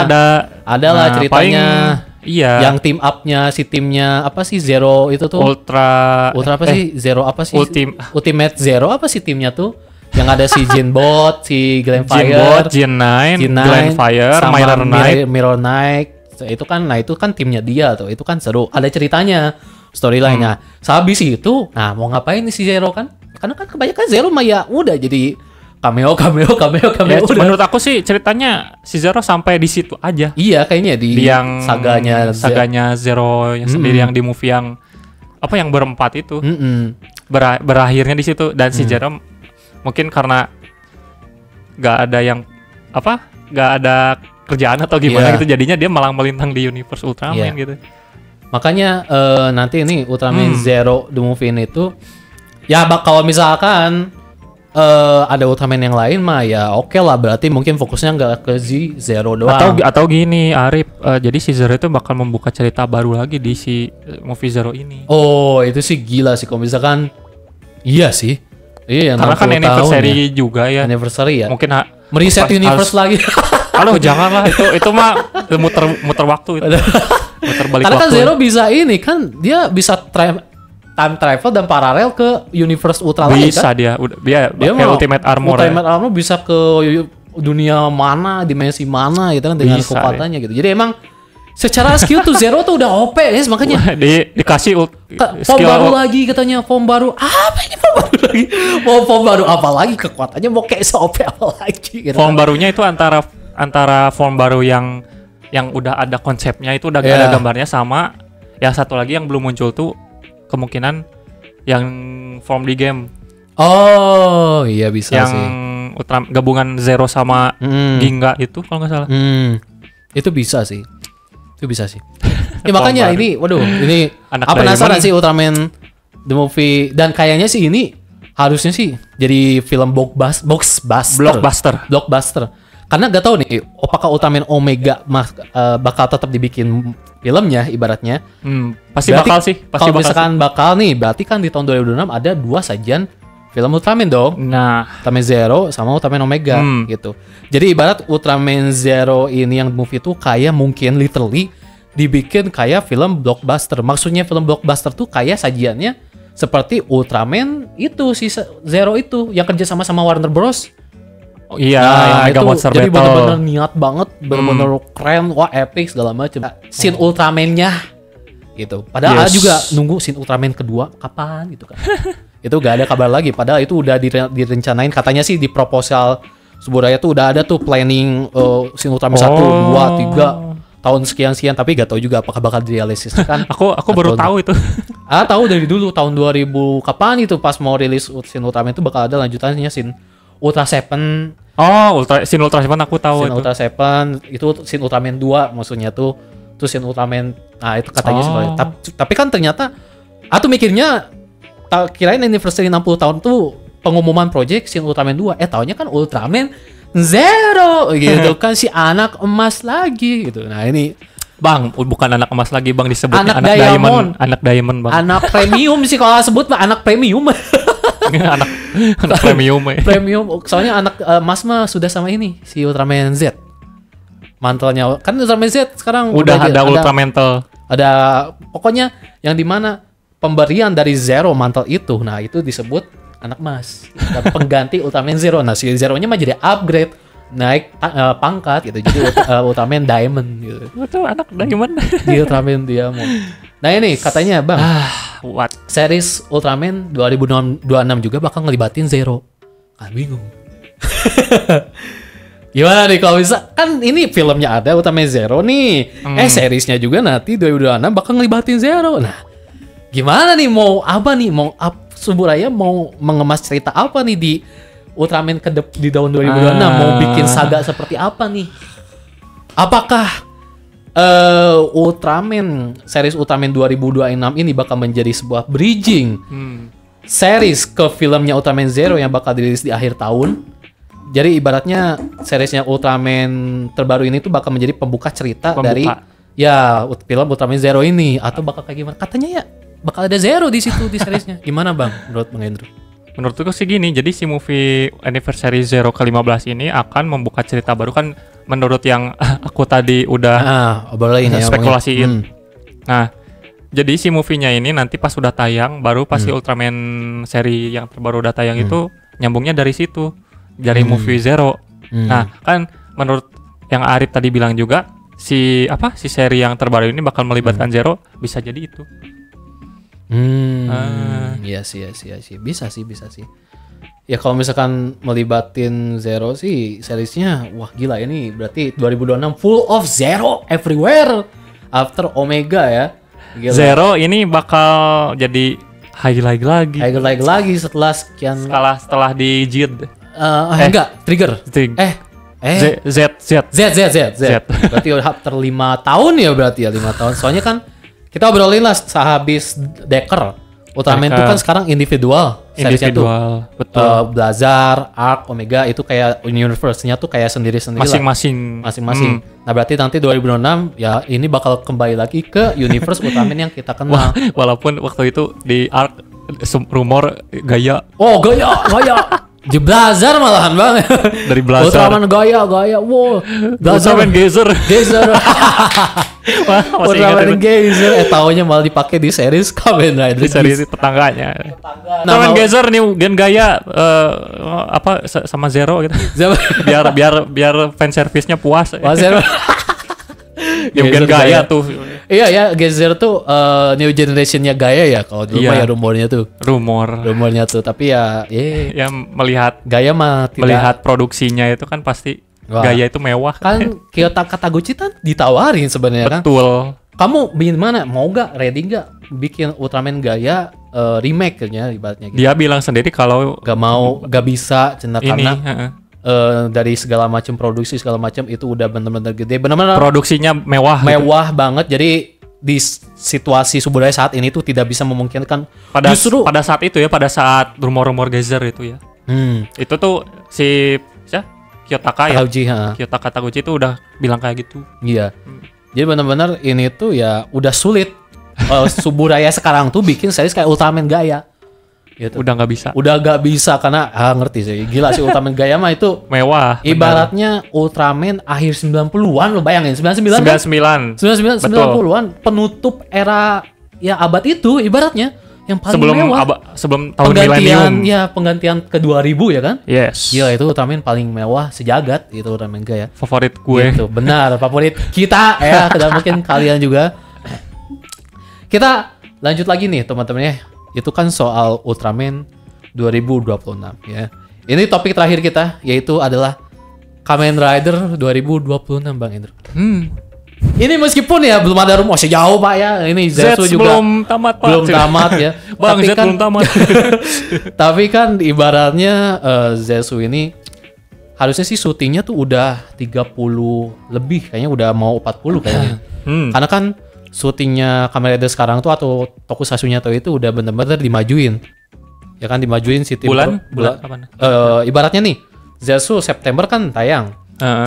ada lah ceritanya. Iya. Yang team up-nya si timnya apa sih Zero itu tuh? Ultra apa sih? Zero apa sih? Ultimate Zero apa sih timnya tuh? Yang ada si Jinbot, si Glenfire, Jin9, Glenfire, Mirror Knight. Itu kan timnya dia tuh. Itu kan seru. Ada ceritanya, storyline-nya. Sehabis itu, mau ngapain nih si Zero kan? Karena kan kebanyakan Zero mah ya udah jadi cameo. Ya, menurut aku sih ceritanya si Zero sampai di situ aja. Iya, kayaknya di yang saganya Zero yang sendiri yang di movie yang apa yang berempat itu. Berakhirnya di situ dan si Zero mungkin karena nggak ada kerjaan atau gimana gitu, jadinya dia malang melintang di universe Ultraman gitu. Makanya nanti ini Ultraman Zero the Movie ini tuh Ya kalau misalkan ada Ultraman yang lain mah ya oke lah, berarti mungkin fokusnya nggak ke Zero doang. Atau gini Arif, jadi si Zero itu bakal membuka cerita baru lagi di si movie Zero ini. Oh itu sih gila sih kalau misalkan iya sih. Iya, karena kan anniversary juga ya. Anniversary ya. Mungkin mereset universe lagi. Aduh janganlah itu mah muter waktu itu. Muter balik karena waktu. Kan Zero bisa ini kan dia bisa time travel dan paralel ke universe Ultra lain kan? Bisa dia pakai Ultimate Armor. Ultimate Armor bisa ke dunia mana, dimensi mana gitu kan dengan kekuatannya gitu. Jadi emang secara skill tuh Zero tuh udah OP guys, makanya dikasih form baru lagi katanya, form baru. Apa ini form baru lagi? Form baru apa lagi, kekuatannya mau kayak OP apa lagi gitu. Form barunya itu antara form baru yang udah ada konsepnya itu udah ada gambarnya sama yang satu lagi yang belum muncul tuh kemungkinan yang form di game. Oh iya bisa yang sih. Yang gabungan Zero sama Ginga itu kalau nggak salah. Itu bisa sih. Itu bisa sih. Ya makanya ini, waduh, ini apa penasaran sih Ultraman the movie, dan kayaknya sih ini harusnya sih jadi film blockbuster. Karena gak tahu nih, apakah Ultraman Omega bakal tetap dibikin filmnya ibaratnya. Pasti bakal sih. Kalau misalkan bakal nih, berarti kan di tahun 2026 ada 2 sajian film Ultraman dong. Nah, Ultraman Zero sama Ultraman Omega gitu. Jadi ibarat Ultraman Zero ini yang movie tuh kayak mungkin literally dibikin kayak film blockbuster. Maksudnya film blockbuster tuh kayak sajiannya seperti Ultraman itu si Zero itu yang kerja sama Warner Bros. Oh iya, yang Mega Monster Battle. Jadi benar-benar niat banget, benar-benar keren, wah epic segala macam. Scene Ultraman-nya gitu. Padahal juga nunggu scene Ultraman kedua kapan gitu kan. Itu gak ada kabar lagi, padahal itu udah direncanain katanya sih di proposal Suburaya tuh udah ada tuh planning scene Ultraman 1, 2, 3 tahun sekian, tapi gak tahu juga apakah bakal direalisasi kan. aku baru tahu itu. Tahu dari dulu tahun 2000 kapan itu pas mau rilis scene Ultraman itu bakal ada lanjutannya scene Ultra Seven. Scene Ultra Seven aku tahu. Scene itu. Ultra Seven itu scene Ultraman 2 maksudnya tuh scene Ultraman. Nah itu katanya sebenarnya. Tapi kan ternyata aku mikirnya kirain anniversary 60 tahun tuh pengumuman project scene Ultraman 2. Taunya kan Ultraman Zero gitu kan, si anak emas lagi gitu. Nah ini Bang, bukan anak emas lagi Bang, disebutnya anak diamond. Anak diamond Bang. Anak premium sih kalau sebut mah anak premium. anak premium ya. Premium, soalnya anak emas mah sudah sama ini si Ultraman Z. Mantelnya kan Ultraman Z sekarang udah ada Ultramental. Ada pokoknya yang dimana pemberian dari Zero mantel itu, nah itu disebut anak emas. Pengganti Ultraman Zero. Nah si Zero-nya mah jadi upgrade, naik pangkat gitu, jadi Ultraman Diamond gitu. Betul, anak Diamond. Di Ultraman Diamond. Nah ini katanya Bang, what? Series Ultraman 2026 juga bakal ngelibatin Zero. Kan bingung. Gimana nih kalau bisa, kan ini filmnya ada Ultraman Zero nih. Seriesnya juga nanti 2026 bakal ngelibatin Zero. Nah, gimana nih mau apa nih? Suburaya mau mengemas cerita apa nih di Ultraman di tahun 2026? Mau bikin saga seperti apa nih? Apakah series Ultraman 2026 ini bakal menjadi sebuah bridging series ke filmnya Ultraman Zero yang bakal dirilis di akhir tahun? Jadi ibaratnya seriesnya Ultraman terbaru ini tuh bakal menjadi pembuka cerita dari film Ultraman Zero ini, atau bakal kayak gimana? Katanya ya bakal ada Zero di situ di seriesnya. Gimana Bang menurut Bang Andrew? Menurutku sih gini, jadi si movie Anniversary Zero ke-15 ini akan membuka cerita baru kan, menurut yang aku tadi udah spekulasiin. Nah, jadi si movie-nya ini nanti pas udah tayang, baru pas si Ultraman seri yang terbaru udah tayang itu nyambungnya dari situ, dari movie Zero. Nah, kan menurut yang Arif tadi bilang juga, si seri yang terbaru ini bakal melibatkan Zero, bisa jadi itu. Iya sih. Bisa sih. Ya kalau misalkan melibatin Zero sih seriesnya, wah gila ini berarti 2026 full of Zero everywhere after Omega ya. Gila. Zero ini bakal jadi highlight lagi setelah sekian setelah di JID. Enggak, Trigger. Z. Berarti udah hampir 5 tahun ya berarti ya, 5 tahun. Soalnya kan kita obrolin lah sehabis Decker Ultraman itu kan sekarang individual. Individual, betul. Blazar, Arc, Omega itu kayak universe-nya tuh kayak sendiri-sendiri masing-masing. Nah berarti nanti 2026 ya ini bakal kembali lagi ke universe Ultraman yang kita kenal. Walaupun waktu itu di Arc rumor gaya. Oh gaya. Di Blazar malahan bang. Dari Blazar. Ultraman gaya. Wow. Ultraman Geyser. Ultraman Geyser. Taunya malah dipakai di series Kamen Rider. Di series tetangganya. Ultraman Geyser nih gen gaya sama Zero gitu. biar fan service-nya puas. Gen gaya tuh. Iya ya, Geyser tuh new generation-nya Gaia ya kalau dulu ya rumornya tuh. Rumornya tuh, tapi ya melihat Gaia mah tidak. Melihat produksinya itu kan pasti Gaia itu mewah. Kan Kiyotaka Taguchi kan ditawarin sebenarnya kan. Betul. Kamu gimana? Mau gak? Ready gak bikin Ultraman Gaia remake-nya ibaratnya gitu. Dia bilang sendiri kalau gak bisa karena dari segala macam produksi segala macam itu udah benar-benar gede, benar-benar produksinya mewah banget. Jadi di situasi sumber daya saat ini tuh tidak bisa memungkinkan pada saat itu ya, pada saat rumor-rumor Geyser itu ya. Itu tuh si Kiyotaka Taguchi itu udah bilang kayak gitu. Iya. Jadi benar-benar ini tuh ya udah sulit Suburaya sekarang tuh bikin series kayak Ultraman Gaia. Gitu. Udah nggak bisa karena ngerti sih, gila sih Ultraman Gaia mah itu mewah. Ibaratnya Ultraman akhir 90-an, lo bayangin 99 90-an penutup era ya abad itu ibaratnya yang paling mewah. Sebelum tahun milenium. Ya penggantian ke 2000 ya kan? Yes. Gila itu Ultraman paling mewah sejagat itu Ultraman Gaia. Favorit gue. Gitu, benar, favorit kita ya, dan mungkin kalian juga. Kita lanjut lagi nih teman-teman ya. Itu kan soal Ultraman 2026 ya. Ini topik terakhir kita yaitu adalah Kamen Rider 2026 Bang Indro. Ini meskipun ya belum ada rumor sejauh Pak ya. Ini Zetsu juga belum tamat Pak. Belum tamat ya. Bang Zet belum tamat. Tapi kan ibaratnya Zetsu ini harusnya sih syutingnya tuh udah 30 lebih, kayaknya udah mau 40 kayaknya. Karena kan syutingnya Kamen Rider sekarang tuh atau Tokusatsunya tuh itu udah bener-bener dimajuin. Ya kan dimajuin si tim bulan kapan? Ibaratnya nih Zetsu September kan tayang.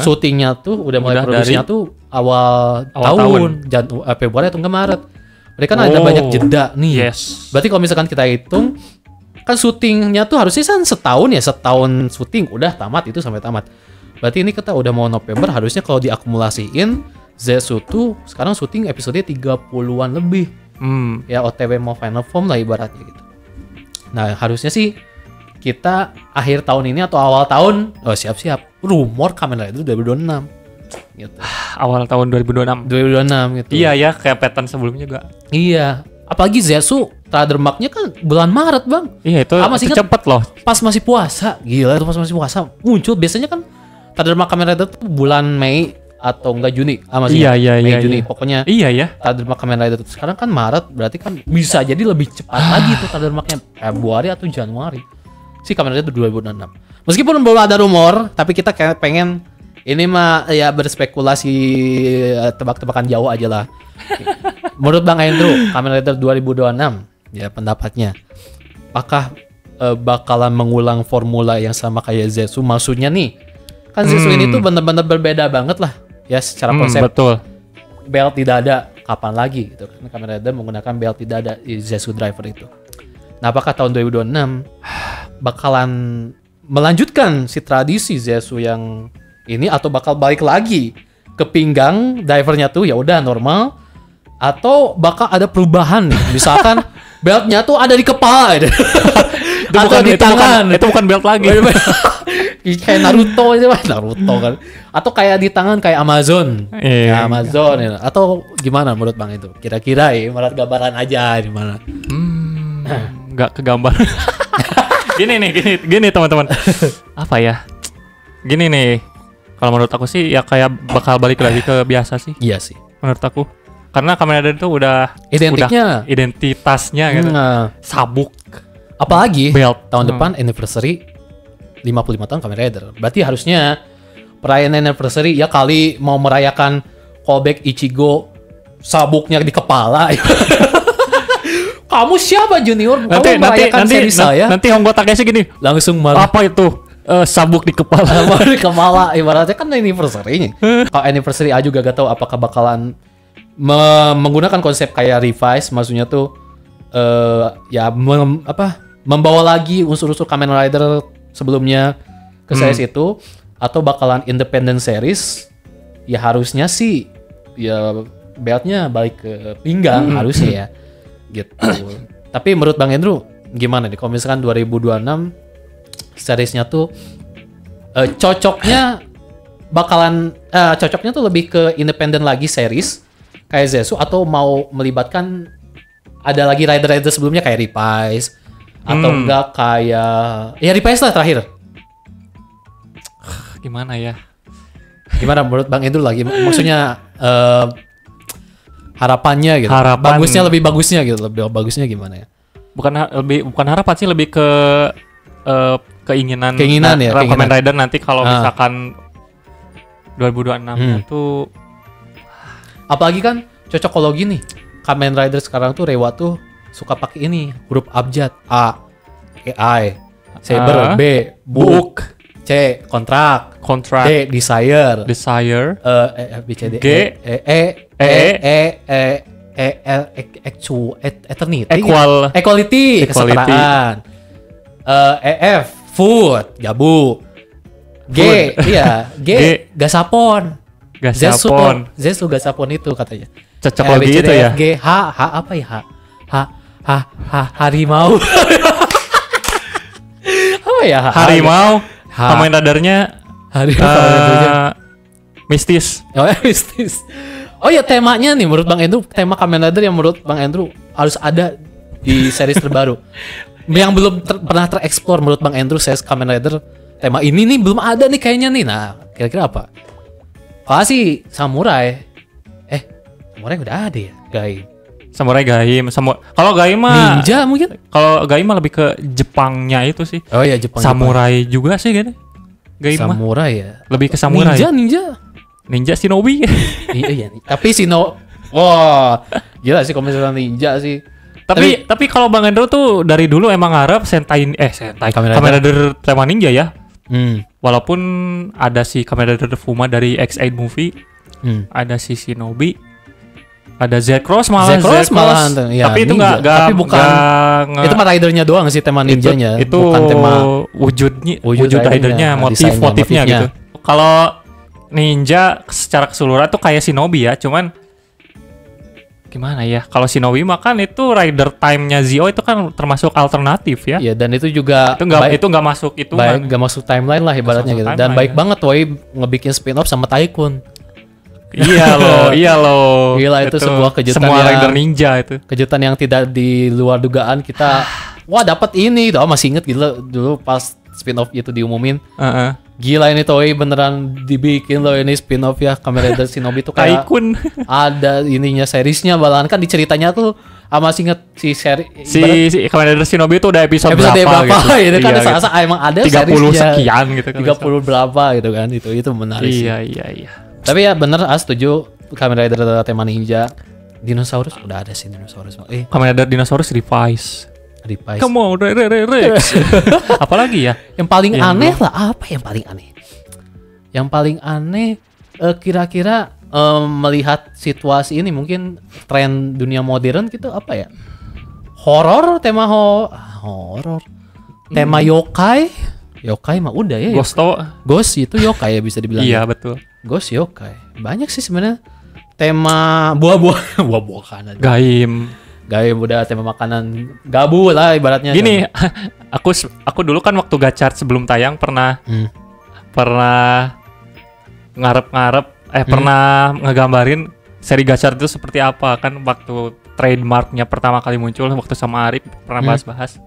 Syutingnya tuh udah mulai produksinya tuh awal tahun. Februari atau enggak Maret. Mereka kan ada banyak jeda nih. Yes. Berarti kalau misalkan kita hitung kan syutingnya tuh harusnya kan setahun syuting udah tamat itu sampai tamat. Berarti ini kita udah mau November, harusnya kalau diakumulasiin Zetsu tuh sekarang syuting episode 30-an lebih. Ya OTW mau final form lah ibaratnya gitu. Nah harusnya sih kita akhir tahun ini atau awal tahun siap-siap rumor Kamen Rider 2026 gitu. Awal tahun 2026 gitu. Iya ya, kayak pattern sebelumnya juga. Iya. Apalagi Zetsu trailer marknya kan bulan Maret Bang. Iya itu cepet loh. Pas masih puasa. Gila itu pas masih puasa muncul. Biasanya kan trailer mark Kamen Rider tuh bulan Mei atau enggak Juni. Mei Juni. Pokoknya iya ya. trailer mark Kamen Rider itu sekarang kan Maret, berarti kan bisa jadi lebih cepat lagi tuh trailer marknya Februari atau Januari. Si Kamen Rider 2026. Meskipun belum ada rumor, tapi kita kayak pengen ini mah ya berspekulasi, tebak-tebakan jauh aja lah. Menurut Bang Andrew, Kamen Rider 2026 ya pendapatnya, apakah bakalan mengulang formula yang sama kayak Zetsu? Maksudnya nih, kan Zetsu ini tuh bener-bener berbeda banget lah ya secara konsep. Betul. Belt tidak ada, kapan lagi gitu kan? Kamen Rider menggunakan belt tidak ada di Zetsu Driver itu. Nah, apakah tahun 2026 bakalan melanjutkan si tradisi Zetsu yang ini atau bakal balik lagi ke pinggang drivernya tuh ya udah normal, atau bakal ada perubahan nih, misalkan beltnya tuh ada di kepala gitu. Atau di tangan. Itu bukan belt lagi. Kayak Naruto kan, atau kayak di tangan kayak Amazon. Ya, Amazon ya. Atau gimana menurut Bang itu? Kira-kira ya menurut gambaran aja di mana? Nggak kegambar. Gini teman-teman. Apa ya? Gini nih. Kalau menurut aku sih ya kayak bakal balik lagi ke biasa sih. Iya sih. Menurut aku. Karena Kamen Rider itu udah identitasnya gitu. Sabuk. Apalagi belt. Tahun depan anniversary 55 tahun Kamen Rider. Berarti harusnya perayaan anniversary ya kali mau merayakan callback Ichigo sabuknya di kepala. Kamu siapa Junior? Kamu merayakan seri saya? Nanti Hongo Takeshi gini. Langsung marah. Apa itu? Sabuk di kepala. Di kepala. Ibaratnya kan anniversary-nya. Kalau anniversary A juga gak tahu apakah bakalan menggunakan konsep kayak revise, maksudnya tuh membawa lagi unsur-unsur Kamen Rider sebelumnya ke series itu, atau bakalan independent series. Ya harusnya sih ya beltnya balik ke pinggang harusnya ya gitu. Tapi menurut Bang Andrew gimana nih kalau misalkan 2026 seriesnya tuh cocoknya tuh lebih ke independen lagi series kayak Zetsu, atau mau melibatkan ada lagi rider-rider sebelumnya kayak Reprise atau enggak kayak ya Reprise lah terakhir. Gimana ya? Gimana menurut Bang Andrew lagi? Maksudnya harapannya gitu. Lebih bagusnya gimana ya? Bukan harapan sih, lebih ke keinginan ya. Kamen Rider nanti kalau misalkan 2026 itu, apalagi kan cocokologi nih. Kamen Rider sekarang tuh Rewa tuh suka pakai ini huruf abjad. A AI, Saber, B book, C kontrak, D desire, B C D, G equality, kesetaraan. EF food, gabu. G gasapon. Zetsu gasapon itu katanya. Cocok lagi itu ya. G H apa ya? Harimau. Apa ya? Harimau. Kamen Ridernya mistis. Mistis. Oh ya, temanya nih menurut Bang Andrew, tema Kamen Rider yang menurut Bang Andrew harus ada di series terbaru. Yang belum pernah tereksplor menurut Bang Andrew, series Kamen Rider tema ini nih belum ada nih kayaknya nih. Nah, kira-kira apa? Kalau sih Samurai. Samurai udah ada ya, Samurai Gaim. Kalau Gaim mah ninja mungkin. Kalau Gaim mah lebih ke Jepangnya itu sih. Oh iya, Jepang. Samurai juga sih gitu. Gaim mah. Samurai ya. Lebih ke samurai. Ninja shinobi. Iya. Tapi wah, gila sih kalau misalnya ninja sih. Tapi kalau Bang Andrew tuh dari dulu emang ngarep Sentai Kamen Rider tema ninja ya. Walaupun ada si Kamen Rider Fuma dari X8 movie, ada si Shinobi, ada Z-Cross malah. Ya, tapi itu enggak, tapi bukan itu mah ridernya doang sih tema ninjanya. Itu bukan tema wujud ridernya, motifnya gitu. Kalau ninja secara keseluruhan tuh kayak Shinobi ya, cuman gimana ya? Kalau Shinobi mah kan itu rider time-nya Zio itu kan termasuk alternatif ya. Iya, dan itu juga itu nggak masuk itu nggak masuk timeline lah ibaratnya gitu. Dan baik banget Toei ngebikin spin-off sama Tycoon. Iya loh. Gila, itu sebuah kejutan. Semua rider ninja itu. Kejutan yang tidak di luar dugaan kita. Wah, dapat ini. Masih inget gitu dulu pas spin-off itu diumumin. Gila, ini Toei beneran dibikin loh ini spin-off ya Kamen Rider Shinobi tuh kayak Tycoon. Ada ininya seriesnya, bahkan kan diceritanya tuh masih inget si Kamen Rider Shinobi itu udah episode berapa gitu kan, gitu. Emang ada 30 seriesnya 30 sekian gitu kan, 30 berapa gitu kan, itu menarik sih. Iya. Tapi ya bener, setuju Kamen Rider tema ninja. Dinosaurus udah ada sih, dinosaurus. Kamen Rider Dinosaurus Reprise. Come on, Rex. Apalagi ya? Yang paling aneh lah, apa yang paling aneh? Yang paling aneh kira-kira melihat situasi ini, mungkin tren dunia modern gitu, apa ya? Horor, tema horor. Tema yokai. Yokai mah udah ya. Ghost itu yokai ya bisa dibilang. Iya, betul. Ghost yokai. Banyak sih sebenarnya. Tema buah-buahan. Gaim udah, tema makanan gabu lah ibaratnya. Gini, aku dulu kan waktu gacor sebelum tayang pernah pernah ngegambarin seri gacor itu seperti apa kan, waktu trademarknya pertama kali muncul waktu sama Arif pernah bahas-bahas.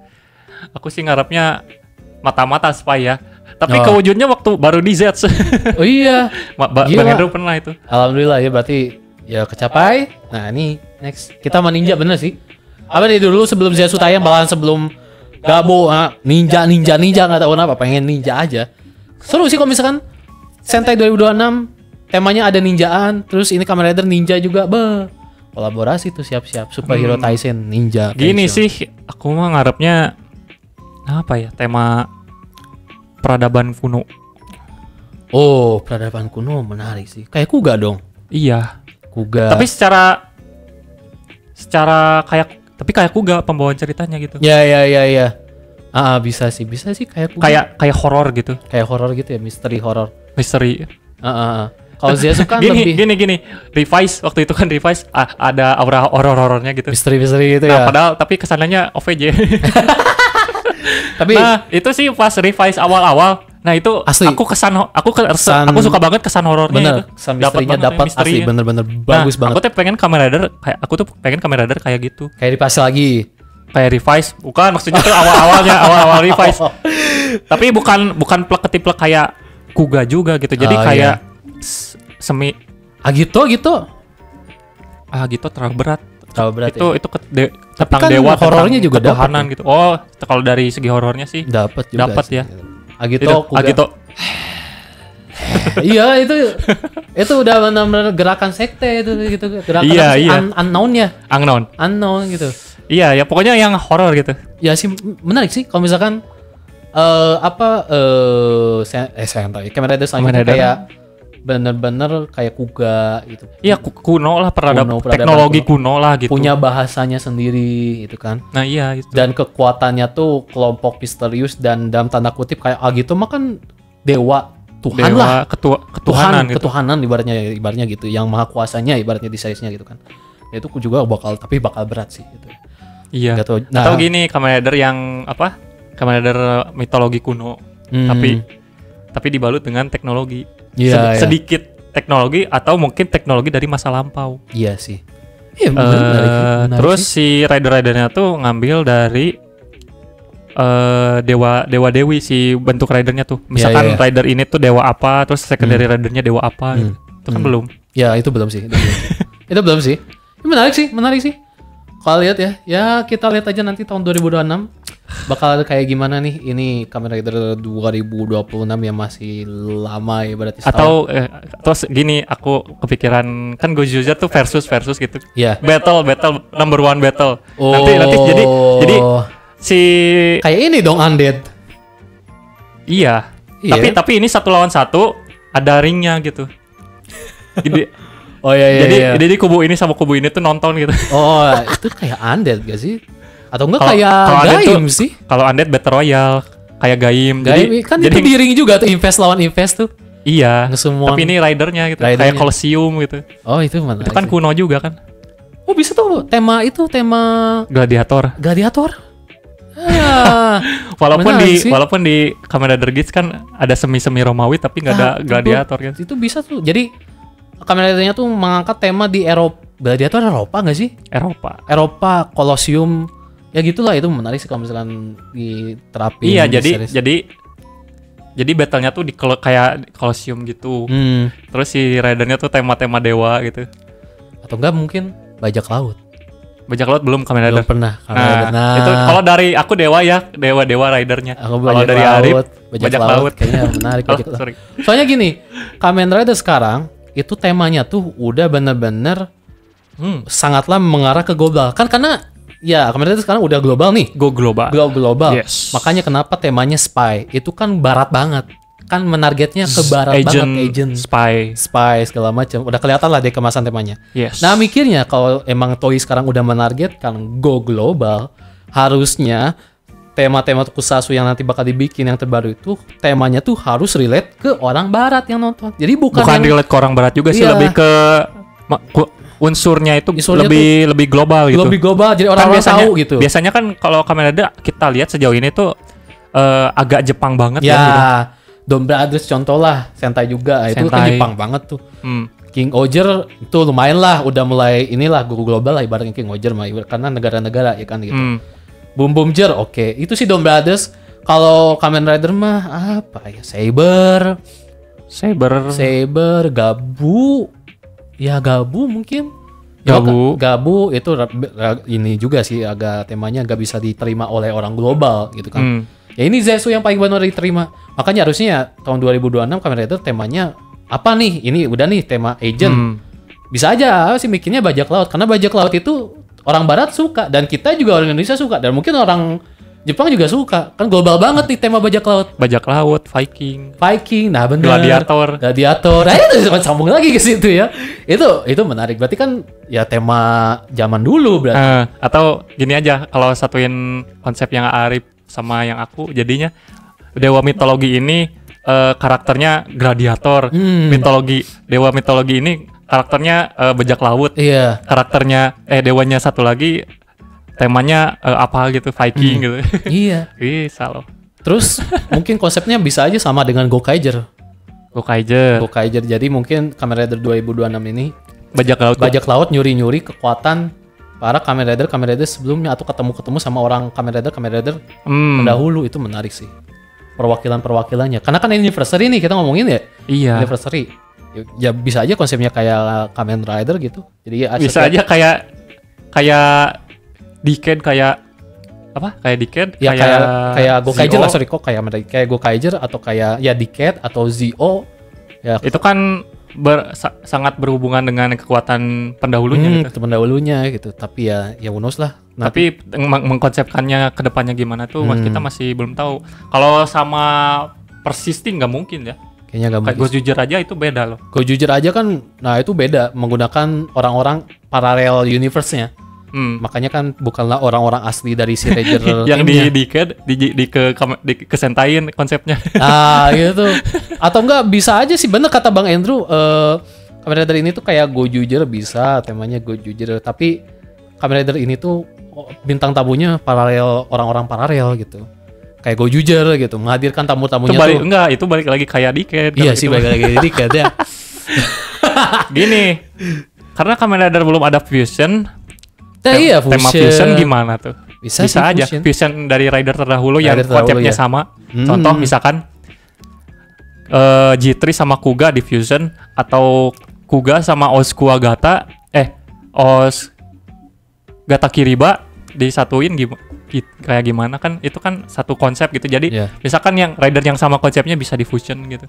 Aku sih ngarepnya mata-mata spy ya. Tapi kewujudnya waktu baru di Z. Oh iya. Bang Andrew pernah itu. Alhamdulillah ya, berarti ya kecapai. Nah ini next kita sama ninja bener sih. Apa nih dulu sebelum Zetsu tayang, bahkan sebelum Gabo ninja nggak tahu kenapa pengen ninja aja. Seru sih kalau misalkan Sentai 2026 temanya ada ninjaan, terus ini Kamen Rider ninja juga. kolaborasi tuh siap-siap superhero Taisen ninja. Gini Taisen. sih, aku mah ngarepnya apa ya, tema peradaban kuno. Oh, peradaban kuno menarik sih. Kayak Kuga dong. Iya. Kuga. Tapi secara kayak Kuga pembawaan ceritanya gitu. Ya. Bisa sih kayak Kuga. Kayak horor gitu. Kayak horor gitu ya, misteri horor. Misteri. Kalau Zetsu kan lebih Gini. Revise waktu itu kan Revise ada aura horor-horornya gitu. misteri gitu Nah, ya. padahal tapi kesananya OVJ. Tapi Nah, itu sih pas Revise awal-awal. Nah, itu Asli. aku Kesan- aku suka banget kesan horornya bener, itu. kesan misterinya banget dapat asli misterinya. bener-bener bagus Nah, banget. Aku tuh pengen Kamen Rider kayak gitu. Kayak dipasang lagi. Kayak Revise, bukan maksudnya tuh awal-awal Revise. Tapi bukan plek-ketiplek kayak Kuga juga gitu. Jadi Oh, kayak semi Agito gitu. gitu terlalu berat. Terlalu berat Itu tentang kan dewa, horornya tentang juga ketuhanan dapet gitu. Oh, kalau dari segi horornya sih Dapat juga. dapat sih. ya. Agito, Kuga. Agito. Iya, itu udah benar-benar gerakan sekte itu gitu. Gerakan Iya, apa sih? iya. Unknown-nya. Unknown Gitu. Iya, ya pokoknya yang horor gitu. Ya sih menarik sih kalau misalkan Sentai Kamen Rider Kamen selanjutnya Rider. kayak bener-bener kayak Kuga gitu. Iya, kuno lah, Peradaban teknologi kuno lah gitu. Punya bahasanya sendiri itu kan. Nah, iya itu. Dan kekuatannya tuh kelompok misterius dan dalam tanda kutip kayak Agito mah kan dewa Tuhan lah. Ketuhanan gitu. Ketuhanan ibaratnya gitu, yang maha kuasanya ibaratnya di size-nya gitu kan. Ya itu juga bakal berat sih gitu. Iya. Nggak tahu. Atau gini, Kamen Rider yang apa? Kamen Rider mitologi kuno. Tapi dibalut dengan teknologi. Iya, iya. Sedikit teknologi atau mungkin teknologi dari masa lampau. Iya sih. Iya menarik Terus sih. si rider-ridernya tuh ngambil dari dewa-dewi si bentuk ridernya tuh. Misalkan iya. rider ini tuh dewa apa, terus secondary ridernya dewa apa gitu. Itu kan belum. Ya itu belum sih. Itu belum sih. Ini menarik sih. Kalau lihat ya kita lihat aja nanti tahun 2026 bakal ada kayak gimana nih ini Kamen Rider 2026 yang masih lama ya berarti setahun. Atau gini, aku kepikiran kan Godzilla tuh versus gitu. Iya. Battle number one battle. Nanti jadi si kayak ini dong Undead. iya. Iya. Tapi ini 1 lawan 1 ada ringnya gitu. Oh iya. Jadi kubu ini sama kubu ini tuh nonton gitu. Oh, itu kayak Undead gak sih? Atau enggak Kalau kayak Undead Gaim sih? Kalau Undead Battle Royale kayak Gaim. Gaim kan itu di ring juga tuh, invest lawan invest tuh. Iya. Ngesummon. Tapi ini ridernya gitu. Ridernya. Kayak Colosseum gitu. Oh, itu mana? Itu kan kuno juga kan. Oh, bisa tuh tema Gladiator. gladiator. Ah, menarik sih. Walaupun di Kamen Rider Geats kan ada semi Romawi tapi nggak ada gladiator kan. Itu bisa tuh. Jadi Kamen Rider-nya tuh mengangkat tema di Eropa. Gladiator Eropa nggak sih? Eropa, Colosseum. Ya gitulah, itu menarik sih kalau misalkan diterapin. Iya, di series. jadi battle-nya tuh kayak Colosseum gitu. Terus si ridernya tuh tema-tema dewa gitu. Atau enggak mungkin bajak laut. Bajak laut belum Kamen Rider. Belum pernah. Kamen Rider. Nah, itu kalau dari aku dewa ya, dewa ridernya. Aku Kalau bajak dari laut, Arif, bajak laut. Kayaknya menarik bajak laut. Sorry. Soalnya gini, Kamen Rider sekarang itu temanya tuh udah bener-bener sangatlah mengarah ke global. Kan karena ya Kamen Rider sekarang udah global nih. Go global. Global. Yes. Makanya kenapa temanya spy. Itu kan barat banget. Kan menargetnya ke barat banget. Agent, spy segala macam. Udah kelihatan lah deh kemasan temanya. Yes. Nah mikirnya kalau emang Toei sekarang udah menargetkan go global, harusnya tema-tema tokusatsu yang nanti bakal dibikin yang terbaru itu temanya tuh harus relate ke orang barat yang nonton. Jadi bukan relate ke orang barat juga sih, Iya. lebih ke unsurnya itu lebih global gitu. Lebih global, jadi orang tahu gitu. Biasanya kan kalau Kamen Rider kita lihat sejauh ini tuh agak Jepang banget ya. kan gitu. Don Brothers contoh lah, Sentai juga. Itu kan Sentai. Jepang banget tuh. King Oger itu lumayan lah, udah mulai inilah go global lah ibaratnya King Oger mah karena negara-negara ya kan gitu. Boom Boomjer oke. Itu sih Don Brothers. Kalau Kamen Rider mah apa ya? Saber, Gabu. Ya Gabu mungkin. Gabu itu ini juga sih agak temanya gak bisa diterima oleh orang global gitu kan. Ya ini Zetsu yang paling benar diterima. Makanya harusnya ya, tahun 2026 Kamen Rider temanya apa nih? Ini udah nih tema agent. bisa aja sih mikirnya bajak laut, karena bajak laut itu orang barat suka dan kita juga orang Indonesia suka dan mungkin orang Jepang juga suka. Kan global banget nih tema bajak laut. Bajak laut, Viking, Nah bener. Gladiator. Nah itu sambung lagi ke situ ya. Itu menarik. Berarti kan ya tema zaman dulu berarti. Atau gini aja, kalau satuin konsep yang Arif sama yang aku, jadinya dewa mitologi ini karakternya gladiator. Dewa mitologi ini karakternya bajak laut. Iya. Karakternya dewanya satu lagi temanya apa gitu, Viking gitu. Iya. Bisa loh. Terus mungkin konsepnya bisa aja sama dengan Gokaiger. Jadi mungkin Kamen Rider 2026 ini bajak laut nyuri-nyuri kekuatan para Kamen Rider sebelumnya atau ketemu sama orang Kamen Rider pendahulu. Itu menarik sih. Perwakilannya. Karena kan anniversary nih kita ngomongin ya. Iya. Anniversary. Ya bisa aja konsepnya kayak Kamen Rider gitu. Jadi bisa aja kayak Decade kayak Decade ya kayak Gokaiger lah, sorry kok kayak Gokaiger atau kayak ya Decade atau Zio ya itu kan sangat berhubungan dengan kekuatan pendahulunya gitu. Tapi ya who knows lah. Tapi mengkonsepkannya ke depannya gimana tuh kita masih belum tahu. Kalau sama persisting nggak mungkin ya. Kayaknya nggak mungkin. Ghost Jujur aja itu beda loh. Ghost Jujur aja kan, nah itu beda menggunakan orang-orang parallel universe-nya. Makanya kan bukanlah orang-orang asli dari si Ranger yang kesentain konsepnya. Gitu. Atau enggak bisa aja sih, bener kata Bang Andrew, Kamen Rider ini tuh kayak Go Jujur bisa, temanya Go Jujur, tapi Kamen Rider ini tuh bintang tamunya paralel, orang-orang paralel gitu. Kayak Go Jujur gitu, menghadirkan tamu-tamunya itu balik lagi kayak Decade. Iya sih, balik lagi Decade ya. Gini, karena Kamen Rider belum ada fusion. Iya, tema fusion gimana tuh? Bisa aja fusion dari rider terdahulu yang konsepnya sama. Contoh misalkan G3 sama Kuga di fusion, atau Kuga sama Gata Kiriba disatuin kayak gimana, kan itu kan satu konsep gitu. Jadi misalkan yang rider yang sama konsepnya bisa di fusion gitu.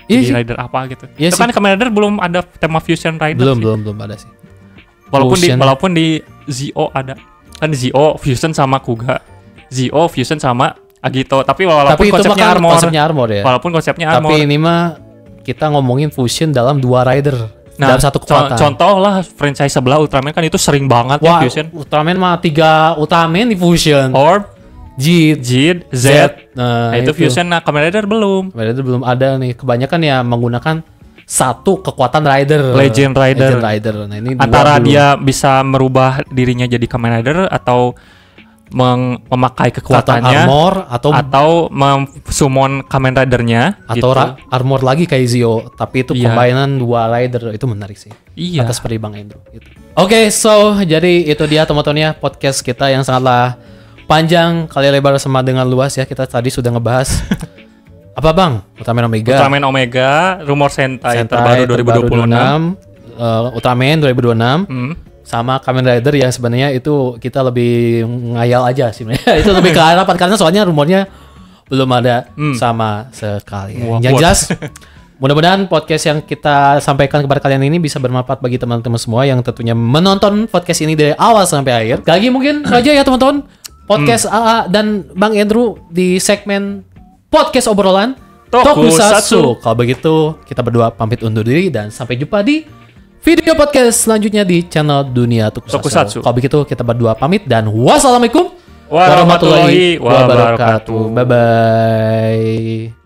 Jadi rider apa gitu. Itu kan Kamen Rider belum ada tema fusion rider. Belum ada sih. Walaupun di Zio ada. Kan Zio fusion sama Kuga. Zio fusion sama Agito. Tapi konsepnya armor ya. Walaupun konsepnya armor. Tapi ini mah kita ngomongin fusion dalam 2 rider. Dalam satu kekuatan. Contoh lah franchise sebelah Ultraman kan itu sering banget ya fusion. Ultraman mah 3 Ultraman di fusion. Orb, Jid, Z. Nah, itu fusion. Nah, Kamen Rider belum ada nih. Kebanyakan ya menggunakan satu kekuatan rider. Legend Rider. Nah, ini antara dia bisa merubah dirinya jadi Kamen Rider atau memakai kekuatannya armor atau summon Kamen Rider-nya atau gitu. Armor lagi kayak Zio, tapi itu combinan 2 rider. Itu menarik sih. Iya. Atas seperti Bang Andrew gitu. Oke, so jadi itu dia teman-teman ya podcast kita yang sangatlah panjang kali lebar sama dengan luas ya. Kita tadi sudah ngebahas apa Bang? Ultraman Omega, Rumor Sentai terbaru 2026. Ultraman 2026. Sama Kamen Rider yang sebenarnya itu kita lebih ngayal aja sih. Itu lebih ke harapan karena soalnya rumornya belum ada sama sekali. Yang jelas mudah-mudahan podcast yang kita sampaikan kepada kalian ini bisa bermanfaat bagi teman-teman semua yang tentunya menonton podcast ini dari awal sampai akhir. Lagi mungkin aja ya teman-teman. Podcast AA dan Bang Andrew di segmen podcast obrolan Tokusatsu. Kalau begitu kita berdua pamit undur diri dan sampai jumpa di video podcast selanjutnya di channel Dunia Tokusatsu. Kalau begitu kita berdua pamit dan wassalamualaikum warahmatullahi wabarakatuh. Bye bye.